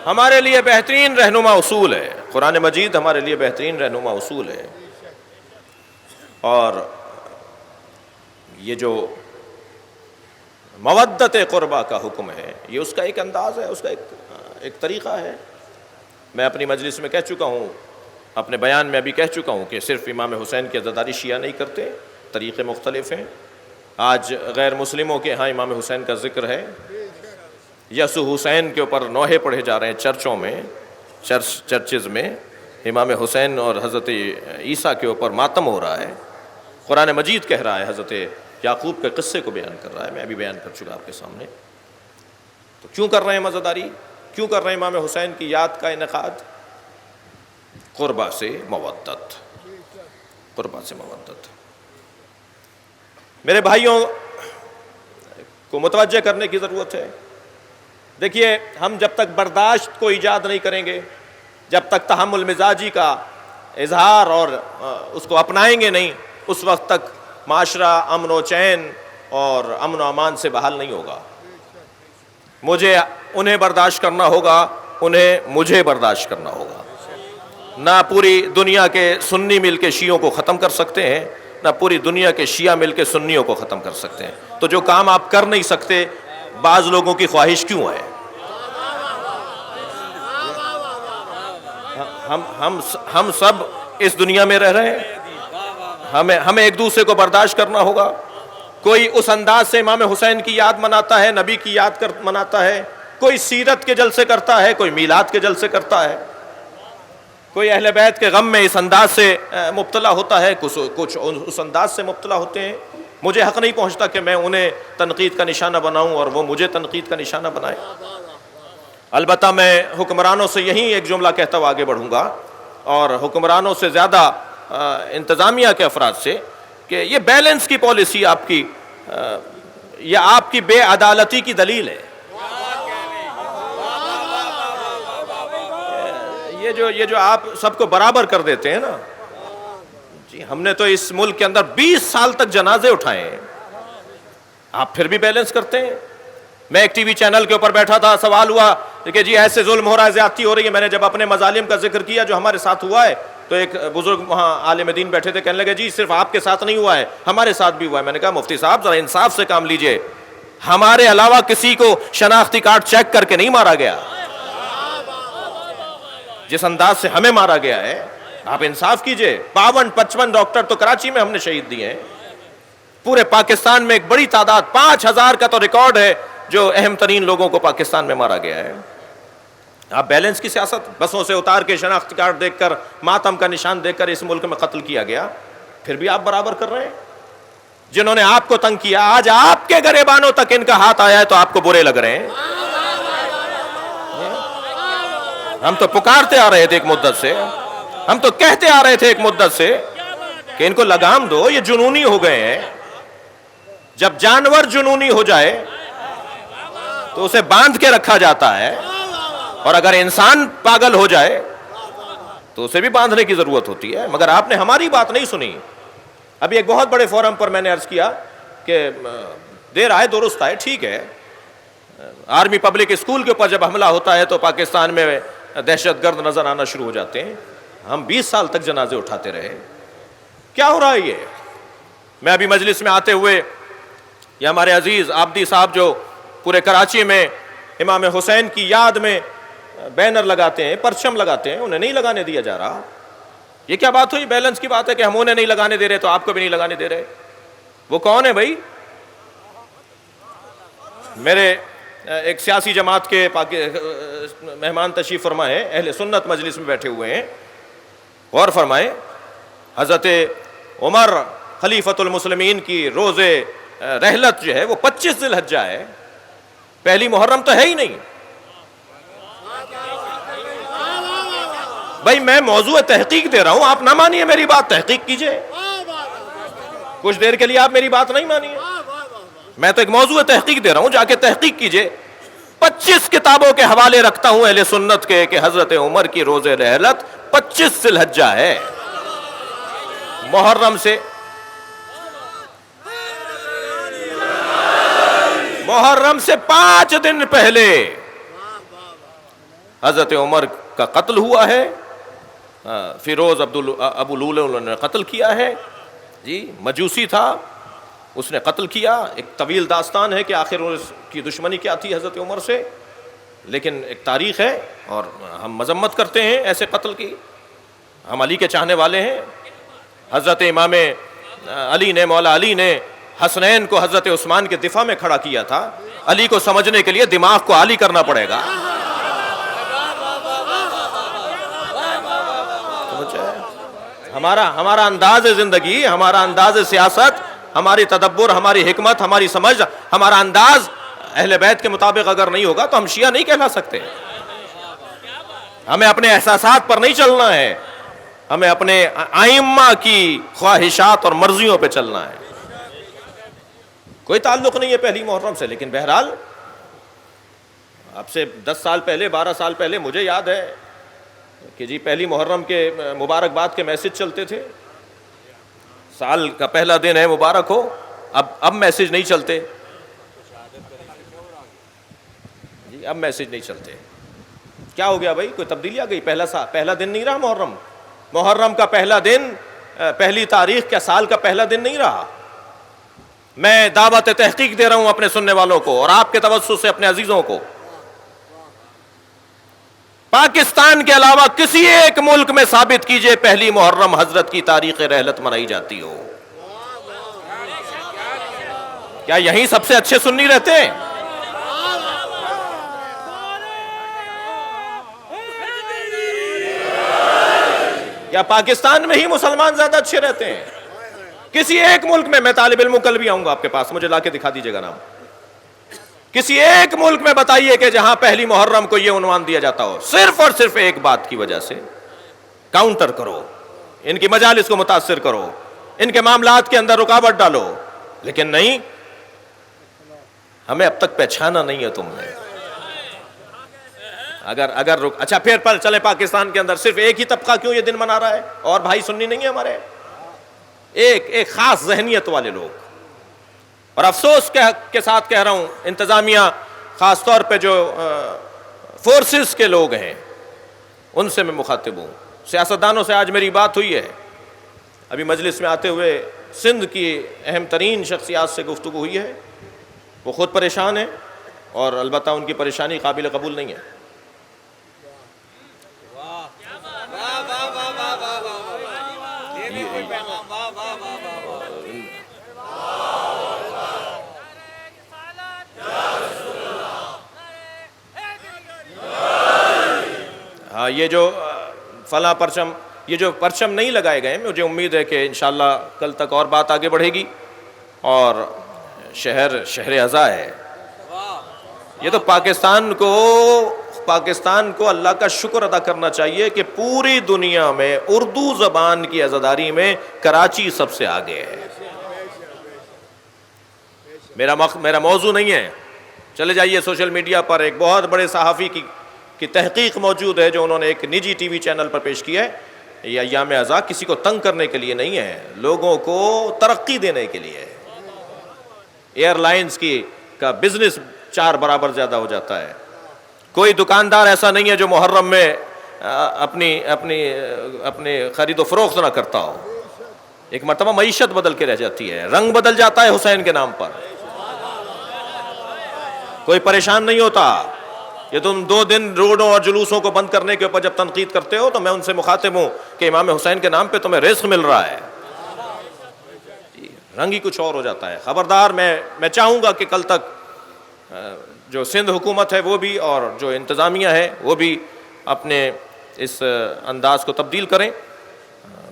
Speaker 1: ہمارے لیے بہترین رہنما اصول ہے، قرآن مجید ہمارے لیے بہترین رہنما اصول ہے، اور یہ جو مودت قربا کا حکم ہے یہ اس کا ایک انداز ہے، اس کا ایک طریقہ ہے۔ میں اپنی مجلس میں کہہ چکا ہوں، اپنے بیان میں ابھی کہہ چکا ہوں کہ صرف امام حسین کی عزاداری شیعہ نہیں کرتے، طریقے مختلف ہیں۔ آج غیر مسلموں کے ہاں امام حسین کا ذکر ہے، یسوع حسین کے اوپر نوحے پڑھے جا رہے ہیں چرچوں میں، چرچز میں امام حسین اور حضرت عیسیٰ کے اوپر ماتم ہو رہا ہے۔ قرآن مجید کہہ رہا ہے، حضرت یعقوب کے قصے کو بیان کر رہا ہے، میں ابھی بیان کر چکا آپ کے سامنے۔ تو کیوں کر رہے ہیں عزاداری؟ کیوں کر رہے ہیں امام حسین کی یاد کا انعقاد؟ قربا سے مودت، قربا سے مودت۔ میرے بھائیوں کو متوجہ کرنے کی ضرورت ہے۔ دیکھیے، ہم جب تک برداشت کو ایجاد نہیں کریں گے، جب تک تحمل مزاجی کا اظہار اور اس کو اپنائیں گے نہیں، اس وقت تک معاشرہ امن و چین اور امن و امان سے بحال نہیں ہوگا۔ مجھے انہیں برداشت کرنا ہوگا، انہیں مجھے برداشت کرنا ہوگا۔ نہ پوری دنیا کے سنی مل کے شیعوں کو ختم کر سکتے ہیں، نہ پوری دنیا کے شیعہ مل کے سنیوں کو ختم کر سکتے ہیں۔ تو جو کام آپ کر نہیں سکتے، بعض لوگوں کی خواہش کیوں ہے؟ ہم سب اس دنیا میں رہ رہے ہیں، ہمیں ایک دوسرے کو برداشت کرنا ہوگا۔ کوئی اس انداز سے امام حسین کی یاد مناتا ہے، نبی کی یاد مناتا ہے، کوئی سیرت کے جلسے کرتا ہے، کوئی میلاد کے جلسے کرتا ہے، کوئی اہل بیت کے غم میں اس انداز سے مبتلا ہوتا ہے، کچھ اس انداز سے مبتلا ہوتے ہیں۔ مجھے حق نہیں پہنچتا کہ میں انہیں تنقید کا نشانہ بناؤں اور وہ مجھے تنقید کا نشانہ بنائے۔ البتہ میں حکمرانوں سے یہی ایک جملہ کہتا ہوا آگے بڑھوں گا، اور حکمرانوں سے زیادہ انتظامیہ کے افراد سے، کہ یہ بیلنس کی پالیسی آپ کی یا آپ کی بے عدالتی کی دلیل ہے۔ یہ جو آپ سب کو برابر کر دیتے ہیں نا جی، ہم نے تو اس ملک کے اندر 20 سال تک جنازے اٹھائے ہیں، آپ پھر بھی بیلنس کرتے ہیں۔ میں ایک ٹی وی چینل کے اوپر بیٹھا تھا، سوال ہوا کہ جی ایسے ظلم ہو رہا ہے، زیادتی ہو رہی ہے۔ میں نے جب اپنے مظالم کا ذکر کیا جو ہمارے ساتھ ہوا ہے، تو ایک بزرگ وہاں عالم دین بیٹھے تھے، کہنے لگے جی صرف آپ کے ساتھ نہیں ہوا ہے، ہمارے ساتھ بھی ہوا ہے۔ میں نے کہا مفتی صاحب ذرا انصاف سے کام لیجئے، ہمارے علاوہ کسی کو شناختی کارڈ چیک کر کے نہیں مارا گیا، جس انداز سے ہمیں مارا گیا ہے آپ انصاف کیجئے۔ 52-55 ڈاکٹر تو کراچی میں ہم نے شہید دیے ہیں، پورے پاکستان میں ایک بڑی تعداد 5000 کا تو ریکارڈ ہے جو اہم ترین لوگوں کو پاکستان میں مارا گیا ہے۔ آپ بیلنس کی سیاست، بسوں سے اتار کے شناختی کارڈ دیکھ کر، ماتم کا نشان دیکھ کر اس ملک میں قتل کیا گیا، پھر بھی آپ برابر کر رہے ہیں۔ جنہوں نے آپ کو تنگ کیا، آج آپ کے گریبانوں تک ان کا ہاتھ آیا ہے تو آپ کو برے لگ رہے ہیں۔ ہم تو پکارتے آ رہے تھے ایک مدت سے، ہم تو کہتے آ رہے تھے ایک مدت سے کہ ان کو لگام دو، یہ جنونی ہو گئے ہیں۔ جب جانور جنونی ہو جائے تو اسے باندھ کے رکھا جاتا ہے، اور اگر انسان پاگل ہو جائے تو اسے بھی باندھنے کی ضرورت ہوتی ہے، مگر آپ نے ہماری بات نہیں سنی۔ ابھی ایک بہت بڑے فورم پر میں نے عرض کیا کہ دیر آئے درست آئے، ٹھیک ہے، آرمی پبلک اسکول کے اوپر جب حملہ ہوتا ہے تو پاکستان میں دہشت گرد نظر آنا شروع ہو جاتے ہیں۔ ہم 20 سال تک جنازے اٹھاتے رہے، کیا ہو رہا ہے یہ؟ میں ابھی مجلس میں آتے ہوئے یہ ہمارے عزیز آبدی صاحب جو پورے کراچی میں امام حسین کی یاد میں بینر لگاتے ہیں، پرچم لگاتے ہیں، انہیں نہیں لگانے دیا جا رہا۔ یہ کیا بات ہوئی؟ بیلنس کی بات ہے کہ ہم انہیں نہیں لگانے دے رہے تو آپ کو بھی نہیں لگانے دے رہے۔ وہ کون ہے بھائی؟ میرے ایک سیاسی جماعت کے مہمان تشریف فرما ہے، اہل سنت مجلس میں بیٹھے ہوئے ہیں، غور فرمائیں، حضرت عمر خلیفۃ المسلمین کی روز رحلت جو ہے وہ 25 ذی الحجہ ہے، پہلی محرم تو ہے ہی نہیں۔ بھائی میں موضوع تحقیق دے رہا ہوں، آپ نہ مانیے میری بات، تحقیق کیجئے۔ کچھ دیر کے لیے آپ میری بات نہیں مانیے، میں تو ایک موضوع تحقیق دے رہا ہوں، جا کے تحقیق کیجئے۔ 25 کتابوں کے حوالے رکھتا ہوں اہل سنت کے کہ حضرت عمر کی روز رحلت 25 ذی الحجہ ہے، محرم سے 5 دن پہلے حضرت عمر کا قتل ہوا ہے، فیروز ابو لولو نے قتل کیا ہے، جی مجوسی تھا، اس نے قتل کیا۔ ایک طویل داستان ہے کہ آخر اس کی دشمنی کیا تھی حضرت عمر سے، لیکن ایک تاریخ ہے اور ہم مذمت کرتے ہیں ایسے قتل کی، ہم علی کے چاہنے والے ہیں۔ حضرت امام علی نے، مولا علی نے حسنین کو حضرت عثمان کے دفاع میں کھڑا کیا تھا۔ علی کو سمجھنے کے لیے دماغ کو عالی کرنا پڑے گا۔ ہمارا انداز زندگی، ہمارا انداز سیاست، ہماری تدبر، ہماری حکمت، ہماری سمجھ، ہمارا انداز اہل بیت کے مطابق اگر نہیں ہوگا تو ہم شیعہ نہیں کہلا سکتے۔ ہمیں اپنے احساسات پر نہیں چلنا ہے، ہمیں اپنے ائمہ کی خواہشات اور مرضیوں پہ چلنا ہے۔ کوئی تعلق نہیں ہے پہلی محرم سے، لیکن بہرحال اب سے 10 سال پہلے، 12 سال پہلے مجھے یاد ہے کہ جی پہلی محرم کے مبارکباد کے میسج چلتے تھے، سال کا پہلا دن ہے مبارک ہو، اب میسج نہیں چلتے جی، اب میسج نہیں چلتے۔ کیا ہو گیا بھائی؟ کوئی تبدیلی آ گئی؟ پہلا دن نہیں رہا محرم کا پہلا دن، پہلی تاریخ کیا سال کا پہلا دن نہیں رہا؟ میں دعوت تحقیق دے رہا ہوں اپنے سننے والوں کو اور آپ کے توسط سے اپنے عزیزوں کو، پاکستان کے علاوہ کسی ایک ملک میں ثابت کیجئے پہلی محرم حضرت کی تاریخ رحلت منائی جاتی ہو۔ کیا یہیں سب سے اچھے سنی رہتے ہیں؟ کیا پاکستان میں ہی مسلمان زیادہ اچھے رہتے ہیں؟ کسی ایک ملک میں، میں طالب علم کل بھی آؤں گا آپ کے پاس، مجھے لا کے دکھا دیجیے گا نام، کسی ایک ملک میں بتائیے کہ جہاں پہلی محرم کو یہ عنوان دیا جاتا ہو، صرف اور صرف ایک بات کی وجہ سے۔ کاؤنٹر کرو، ان کی مجالس کو متاثر کرو، ان کے معاملات کے اندر رکاوٹ ڈالو، لیکن نہیں، ہمیں اب تک پہچانا نہیں ہے تم نے، اگر رک اچھا پھر پر چلے پاکستان کے اندر صرف ایک ہی طبقہ کیوں یہ دن منا رہا ہے اور بھائی سنی نہیں ہے ہمارے؟ ایک خاص ذہنیت والے لوگ. اور افسوس کے ساتھ کہہ رہا ہوں انتظامیہ خاص طور پہ جو فورسز کے لوگ ہیں ان سے میں مخاطب ہوں. سیاستدانوں سے آج میری بات ہوئی ہے, ابھی مجلس میں آتے ہوئے سندھ کی اہم ترین شخصیات سے گفتگو ہوئی ہے. وہ خود پریشان ہیں اور البتہ ان کی پریشانی قابل قبول نہیں ہے. ہاں یہ جو فلاں پرچم, یہ جو پرچم نہیں لگائے گئے, مجھے امید ہے کہ انشاءاللہ کل تک اور بات آگے بڑھے گی. اور شہر عزا ہے یہ تو پاکستان کو اللہ کا شکر ادا کرنا چاہیے کہ پوری دنیا میں اردو زبان کی عزاداری میں کراچی سب سے آگے ہے. میرا موضوع نہیں ہے, چلے جائیے سوشل میڈیا پر ایک بہت بڑے صحافی کی تحقیق موجود ہے جو انہوں نے ایک نجی ٹی وی چینل پر پیش کی ہے. یہ ایام عزا کسی کو تنگ کرنے کے لیے نہیں ہے, لوگوں کو ترقی دینے کے لیے. ایئر لائنز کا بزنس 4 برابر زیادہ ہو جاتا ہے. کوئی دکاندار ایسا نہیں ہے جو محرم میں اپنی خرید و فروخت نہ کرتا ہو. ایک مرتبہ معیشت بدل کے رہ جاتی ہے, رنگ بدل جاتا ہے حسین کے نام پر, کوئی پریشان نہیں ہوتا. یہ تم 2 دن روڈوں اور جلوسوں کو بند کرنے کے اوپر جب تنقید کرتے ہو تو میں ان سے مخاطب ہوں کہ امام حسین کے نام پہ تمہیں رزق مل رہا ہے, رنگ ہی کچھ اور ہو جاتا ہے. خبردار, میں چاہوں گا کہ کل تک جو سندھ حکومت ہے وہ بھی اور جو انتظامیہ ہے وہ بھی اپنے اس انداز کو تبدیل کریں.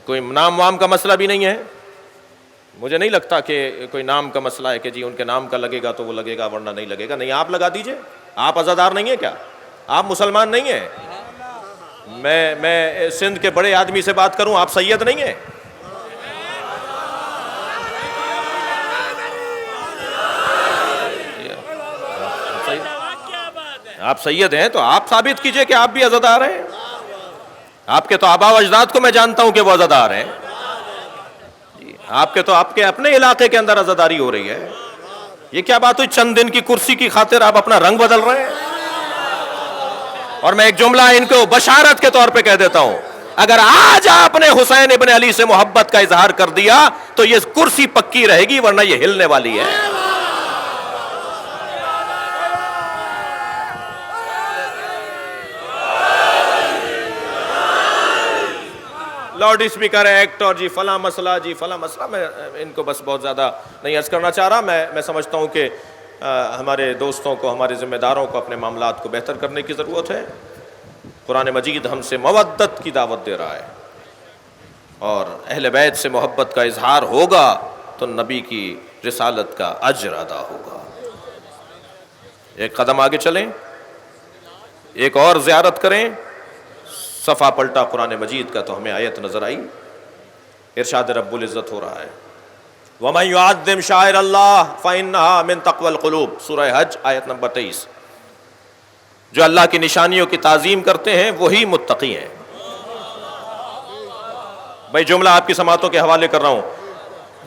Speaker 1: کوئی نام وام کا مسئلہ بھی نہیں ہے, مجھے نہیں لگتا کہ کوئی نام کا مسئلہ ہے کہ جی ان کے نام کا لگے گا تو وہ لگے گا ورنہ نہیں لگے گا. نہیں, آپ لگا دیجئے. آپ عزادار نہیں ہیں کیا؟ آپ مسلمان نہیں ہیں؟ میں سندھ کے بڑے آدمی سے بات کروں, آپ سید نہیں ہیں؟ آپ سید ہیں تو آپ ثابت کیجئے کہ آپ بھی عزادار ہیں. آپ کے تو آبا و اجداد کو میں جانتا ہوں کہ وہ عزادار ہیں. آپ کے اپنے علاقے کے اندر عزاداری ہو رہی ہے. یہ کیا بات ہوئی چند دن کی کرسی کی خاطر آپ اپنا رنگ بدل رہے ہیں؟ اور میں ایک جملہ ان کو بشارت کے طور پہ کہہ دیتا ہوں, اگر آج آپ نے حسین ابن علی سے محبت کا اظہار کر دیا تو یہ کرسی پکی رہے گی ورنہ یہ ہلنے والی ہے. لاؤڈ اسپیکر ایکٹ اور جی فلاں مسئلہ, میں ان کو بس بہت زیادہ نہیں عرض کرنا چاہ رہا. میں سمجھتا ہوں کہ ہمارے دوستوں کو, ہمارے ذمہ داروں کو اپنے معاملات کو بہتر کرنے کی ضرورت ہے. قرآن مجید ہم سے مودت کی دعوت دے رہا ہے اور اہل بیت سے محبت کا اظہار ہوگا تو نبی کی رسالت کا اجر ادا ہوگا. ایک قدم آگے چلیں, ایک اور زیارت کریں. صفحہ پلٹا قرآن مجید کا تو ہمیں آیت نظر آئی, ارشاد رب العزت ہو رہا ہے وَمَن يُعَظِّمْ شَعَائِرَ اللَّهِ فَإِنَّهَا مِن تَقْوَى الْقُلُوبِ, سورہ حج آیت نمبر 23. جو اللہ کی نشانیوں کی تعظیم کرتے ہیں وہی متقی ہیں. بھائی جملہ آپ کی سماعتوں کے حوالے کر رہا ہوں.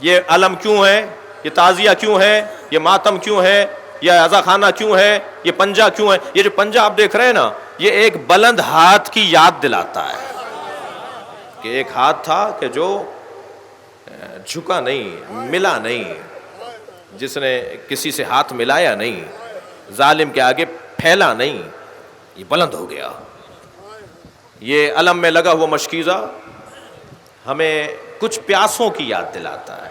Speaker 1: یہ علم کیوں ہے, یہ تعزیہ کیوں ہے, یہ ماتم کیوں ہے, یہ عزا خانہ کیوں ہے, یہ پنجہ کیوں ہے؟ یہ جو پنجہ آپ دیکھ رہے ہیں نا, یہ ایک بلند ہاتھ کی یاد دلاتا ہے کہ ایک ہاتھ تھا کہ جو جھکا نہیں, ملا نہیں, جس نے کسی سے ہاتھ ملایا نہیں, ظالم کے آگے پھیلا نہیں, یہ بلند ہو گیا. یہ علم میں لگا ہوا مشکیزہ ہمیں کچھ پیاسوں کی یاد دلاتا ہے.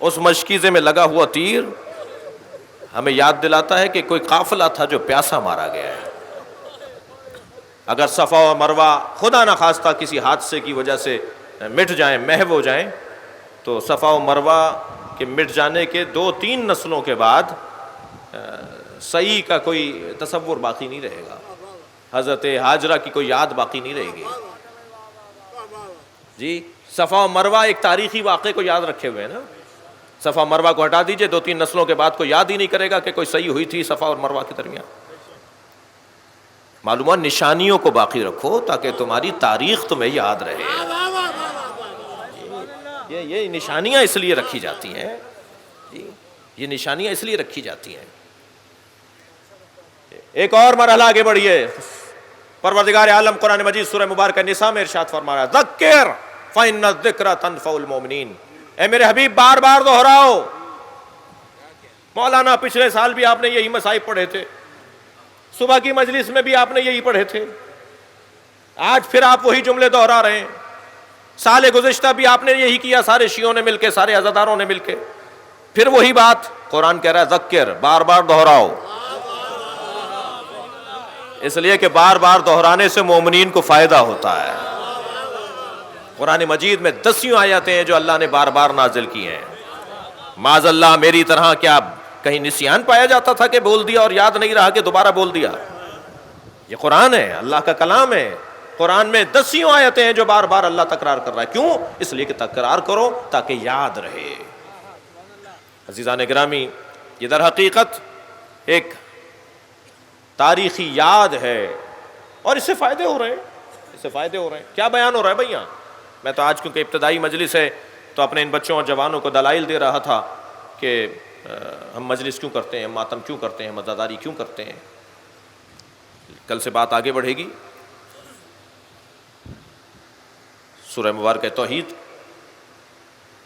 Speaker 1: اس مشکیزے میں لگا ہوا تیر ہمیں یاد دلاتا ہے کہ کوئی قافلہ تھا جو پیاسا مارا گیا ہے. اگر صفا و مروہ خدا نخواستہ کسی حادثے کی وجہ سے مٹ جائیں, محو ہو جائیں, تو صفا و مروہ کے مٹ جانے کے 2-3 نسلوں کے بعد صحیح کا کوئی تصور باقی نہیں رہے گا. حضرت ہاجرہ کی کوئی یاد باقی نہیں رہے گی. جی صفا و مروہ ایک تاریخی واقعے کو یاد رکھے ہوئے ہیں نا. صفا مروہ کو ہٹا دیجئے, 2-3 نسلوں کے بعد کوئی یاد ہی نہیں کرے گا کہ کوئی صحیح ہوئی تھی صفا اور مروہ کے درمیان. معلومات نشانیوں کو باقی رکھو تاکہ تمہاری تاریخ تمہیں یاد رہے. یہ نشانیاں اس لیے رکھی جاتی ہیں، یہ نشانیاں اس لیے رکھی جاتی ہیں. ایک اور مرحلہ آگے بڑھیے. پروردگار عالم قرآن مجید سورہ مبارکہ نساء میں ارشاد فرما رہا ہے ذکر فإن الذکر تنفع المؤمنین. اے میرے حبیب بار بار دہراؤ. مولانا پچھلے سال بھی آپ نے یہی مصائب پڑھے تھے، صبح کی مجلس میں بھی آپ نے یہی پڑھے تھے، آج پھر آپ وہی جملے دہرا رہے ہیں. سال گزشتہ بھی آپ نے یہی کیا، سارے شیعوں نے مل کے، سارے عزاداروں نے مل کے، پھر وہی بات. قرآن کہہ رہا ہے ذکر، بار بار دہراؤ. اس لیے کہ بار بار دہرانے سے مومنین کو فائدہ ہوتا ہے. قرآن مجید میں 10 آیتیں ہیں جو اللہ نے بار بار نازل کی ہیں. معاذ اللہ میری طرح کیا کہیں نسیان پایا جاتا تھا کہ بول دیا اور یاد نہیں رہا کہ دوبارہ بول دیا؟ یہ قرآن ہے، اللہ کا کلام ہے. قرآن میں 10 آیتیں ہیں جو بار بار اللہ تکرار کر رہا ہے. کیوں؟ اس لیے کہ تکرار کرو تاکہ یاد رہے. عزیزان گرامی، یہ در حقیقت ایک تاریخی یاد ہے اور اس سے فائدے ہو رہے ہیں، اس سے فائدے ہو رہے ہیں. کیا بیان ہو رہا ہے بھائی یہاں؟ میں تو آج کیونکہ ابتدائی مجلس ہے تو اپنے ان بچوں اور جوانوں کو دلائل دے رہا تھا کہ ہم مجلس کیوں کرتے ہیں، ماتم کیوں کرتے ہیں، مزاداری کیوں کرتے ہیں. کل سے بات آگے بڑھے گی. سورہ مبارکہ توحید،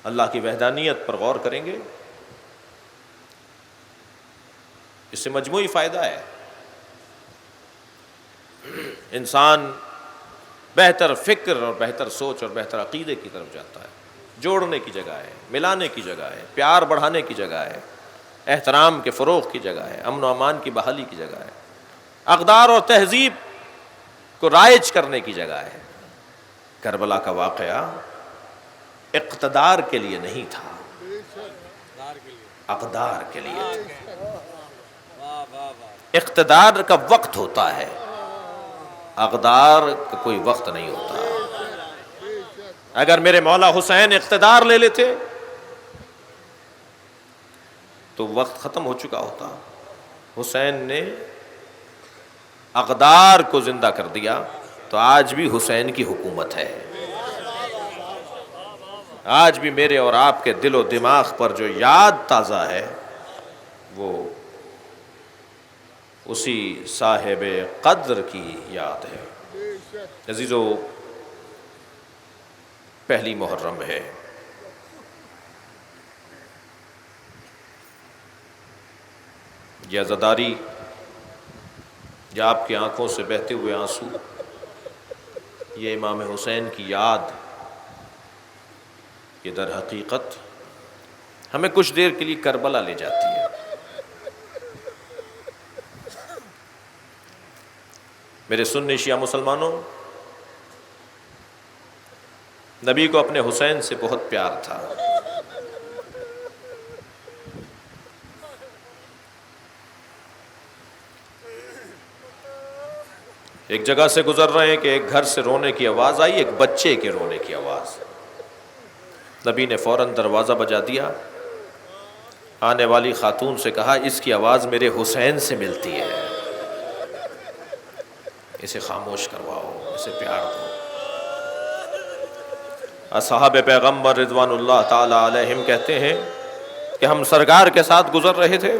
Speaker 1: اللہ کی وحدانیت پر غور کریں گے. اس سے مجموعی فائدہ ہے. انسان بہتر فکر اور بہتر سوچ اور بہتر عقیدے کی طرف جاتا ہے. جوڑنے کی جگہ ہے، ملانے کی جگہ ہے، پیار بڑھانے کی جگہ ہے، احترام کے فروغ کی جگہ ہے، امن و امان کی بحالی کی جگہ ہے، اقدار اور تہذیب کو رائج کرنے کی جگہ ہے. کربلا کا واقعہ اقتدار کے لیے نہیں تھا، اقدار کے لیے تھا. اقتدار کا وقت ہوتا ہے، اقدار کا کوئی وقت نہیں ہوتا. اگر میرے مولا حسین اقتدار لے لیتے تو وقت ختم ہو چکا ہوتا. حسین نے اقدار کو زندہ کر دیا تو آج بھی حسین کی حکومت ہے. آج بھی میرے اور آپ کے دل و دماغ پر جو یاد تازہ ہے وہ اسی صاحب قدر کی یاد ہے. عزیزو، پہلی محرم ہے. یہ عزاداری یا آپ کی آنکھوں سے بہتے ہوئے آنسو، یہ امام حسین کی یاد، یہ در حقیقت ہمیں کچھ دیر کے لیے کربلا لے جاتی ہے. میرے سنی شیعہ مسلمانوں، نبی کو اپنے حسین سے بہت پیار تھا. ایک جگہ سے گزر رہے ہیں کہ ایک گھر سے رونے کی آواز آئی، ایک بچے کے رونے کی آواز. نبی نے فوراً دروازہ بجا دیا. آنے والی خاتون سے کہا اس کی آواز میرے حسین سے ملتی ہے، اسے خاموش کرواؤ، اسے پیار دو. اصحاب پیغمبر رضوان اللہ تعالی علیہم کہتے ہیں کہ ہم سرکار کے ساتھ گزر رہے تھے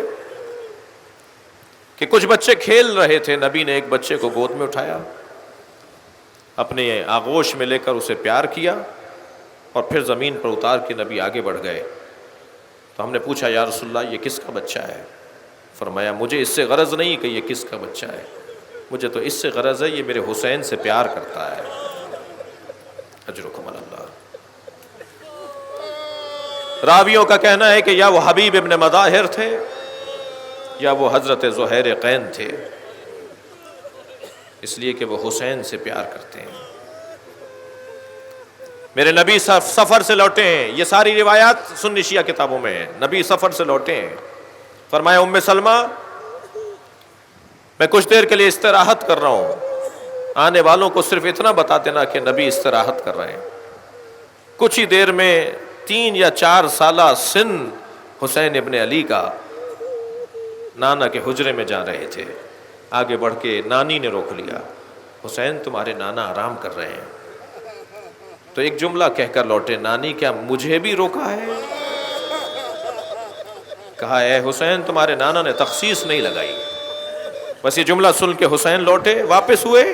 Speaker 1: کہ کچھ بچے کھیل رہے تھے. نبی نے ایک بچے کو گود میں اٹھایا، اپنے آغوش میں لے کر اسے پیار کیا اور پھر زمین پر اتار کے نبی آگے بڑھ گئے. تو ہم نے پوچھا یا رسول اللہ یہ کس کا بچہ ہے؟ فرمایا مجھے اس سے غرض نہیں کہ یہ کس کا بچہ ہے، مجھے تو اس سے غرض ہے یہ میرے حسین سے پیار کرتا ہے. اجرکم اللہ. راویوں کا کہنا ہے کہ یا وہ حبیب ابن مظاہر تھے یا وہ حضرت زہیر قین تھے، اس لیے کہ وہ حسین سے پیار کرتے ہیں. میرے نبی سفر سے لوٹے ہیں، یہ ساری روایات سنی شیعہ کتابوں میں ہیں. نبی سفر سے لوٹے ہیں، فرمایا ام سلمہ میں کچھ دیر کے لیے استراحت کر رہا ہوں، آنے والوں کو صرف اتنا بتا دینا کہ نبی استراحت کر رہے ہیں. کچھ ہی دیر میں 3 یا 4 سالہ سن حسین ابن علی کا نانا کے حجرے میں جا رہے تھے. آگے بڑھ کے نانی نے روک لیا، حسین تمہارے نانا آرام کر رہے ہیں. تو ایک جملہ کہہ کر لوٹے، نانی کیا مجھے بھی روکا ہے؟ کہا اے حسین تمہارے نانا نے تخصیص نہیں لگائی. بس یہ جملہ سن کے حسین لوٹے، واپس ہوئے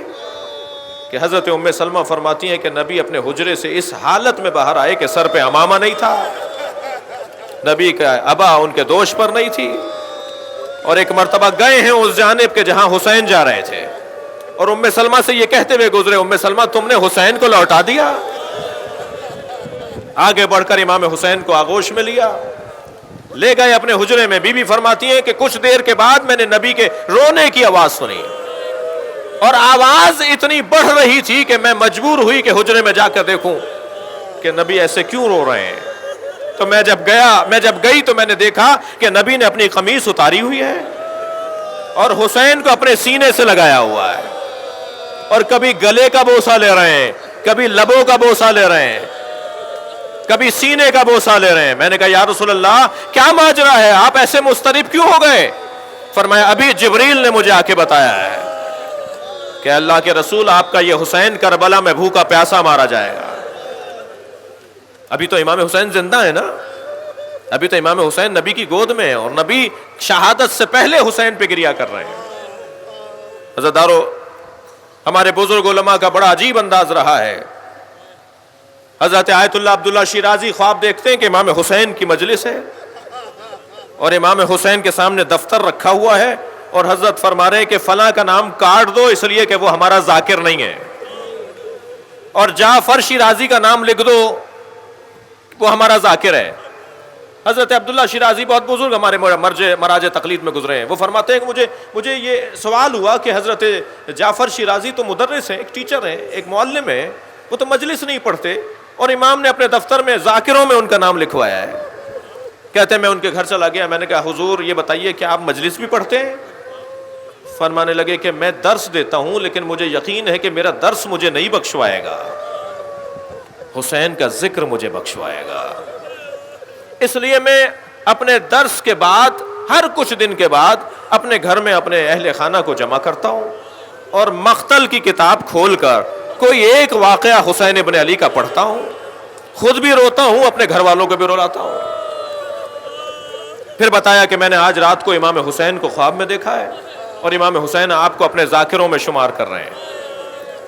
Speaker 1: کہ حضرت ام سلمہ فرماتی ہیں کہ نبی اپنے حجرے سے اس حالت میں باہر آئے کہ سر پہ عمامہ نہیں تھا، نبی کا ابا ان کے دوش پر نہیں تھی، اور ایک مرتبہ گئے ہیں اس جانب کے جہاں حسین جا رہے تھے، اور ام سلمہ سے یہ کہتے ہوئے گزرے، ام سلمہ تم نے حسین کو لوٹا دیا. آگے بڑھ کر امام حسین کو آغوش میں لیا، لے گئے اپنے حجرے میں. بی بی فرماتی ہیں کہ کچھ دیر کے بعد میں نے نبی کے رونے کی آواز سنی، اور آواز اتنی بڑھ رہی تھی کہ میں مجبور ہوئی کہ حجرے میں جا کر دیکھوں کہ نبی ایسے کیوں رو رہے ہیں. تو میں جب گئی تو میں نے دیکھا کہ نبی نے اپنی قمیص اتاری ہوئی ہے اور حسین کو اپنے سینے سے لگایا ہوا ہے، اور کبھی گلے کا بوسہ لے رہے ہیں، کبھی لبوں کا بوسہ لے رہے ہیں، کبھی سینے کا بوسہ لے رہے ہیں. میں نے کہا یا رسول اللہ کیا ماجرا ہے، آپ ایسے مضطرب کیوں ہو گئے؟ فرمایا ابھی جبریل نے مجھے آ کے بتایا ہے کہ اللہ کے رسول آپ کا یہ حسین کربلا میں بھوکا پیاسا مارا جائے گا. ابھی تو امام حسین زندہ ہے نا، ابھی تو امام حسین نبی کی گود میں ہے، اور نبی شہادت سے پہلے حسین پہ گریا کر رہے ہیں. عزیزدارو، ہمارے بزرگ علماء کا بڑا عجیب انداز رہا ہے. حضرت آیت اللہ عبداللہ شیرازی خواب دیکھتے ہیں کہ امام حسین کی مجلس ہے اور امام حسین کے سامنے دفتر رکھا ہوا ہے، اور حضرت فرما رہے ہیں کہ فلاں کا نام کاٹ دو اس لیے کہ وہ ہمارا ذاکر نہیں ہے، اور جعفر شیرازی کا نام لکھ دو وہ ہمارا ذاکر ہے. حضرت عبداللہ شیرازی بہت بزرگ ہمارے مراج تقلید میں گزرے ہیں. وہ فرماتے ہیں کہ مجھے یہ سوال ہوا کہ حضرت جعفر شیرازی تو مدرس ہیں، ایک ٹیچر ہیں، ایک معلم ہیں، وہ تو مجلس نہیں پڑھتے، اور امام نے اپنے دفتر میں ذاکروں میں ان کا نام لکھوایا ہے. کہتے ہیں میں ان کے گھر چلا گیا، میں نے کہا حضور یہ بتائیے کہ آپ مجلس بھی پڑھتے ہیں؟ فرمانے لگے کہ میں درس دیتا ہوں لیکن مجھے یقین ہے کہ میرا درس مجھے نہیں بخشوائے گا، حسین کا ذکر مجھے بخشوائے گا. اس لیے میں اپنے درس کے بعد ہر کچھ دن کے بعد اپنے گھر میں اپنے اہل خانہ کو جمع کرتا ہوں اور مقتل کی کتاب کھول کر کوئی ایک واقعہ حسین ابن علی کا پڑھتا ہوں، خود بھی روتا ہوں، اپنے گھر والوں کو بھی رلاتا ہوں. پھر بتایا کہ میں نے آج رات کو امام حسین کو خواب میں دیکھا ہے اور امام حسین آپ کو اپنے ذاکروں میں شمار کر رہے ہیں.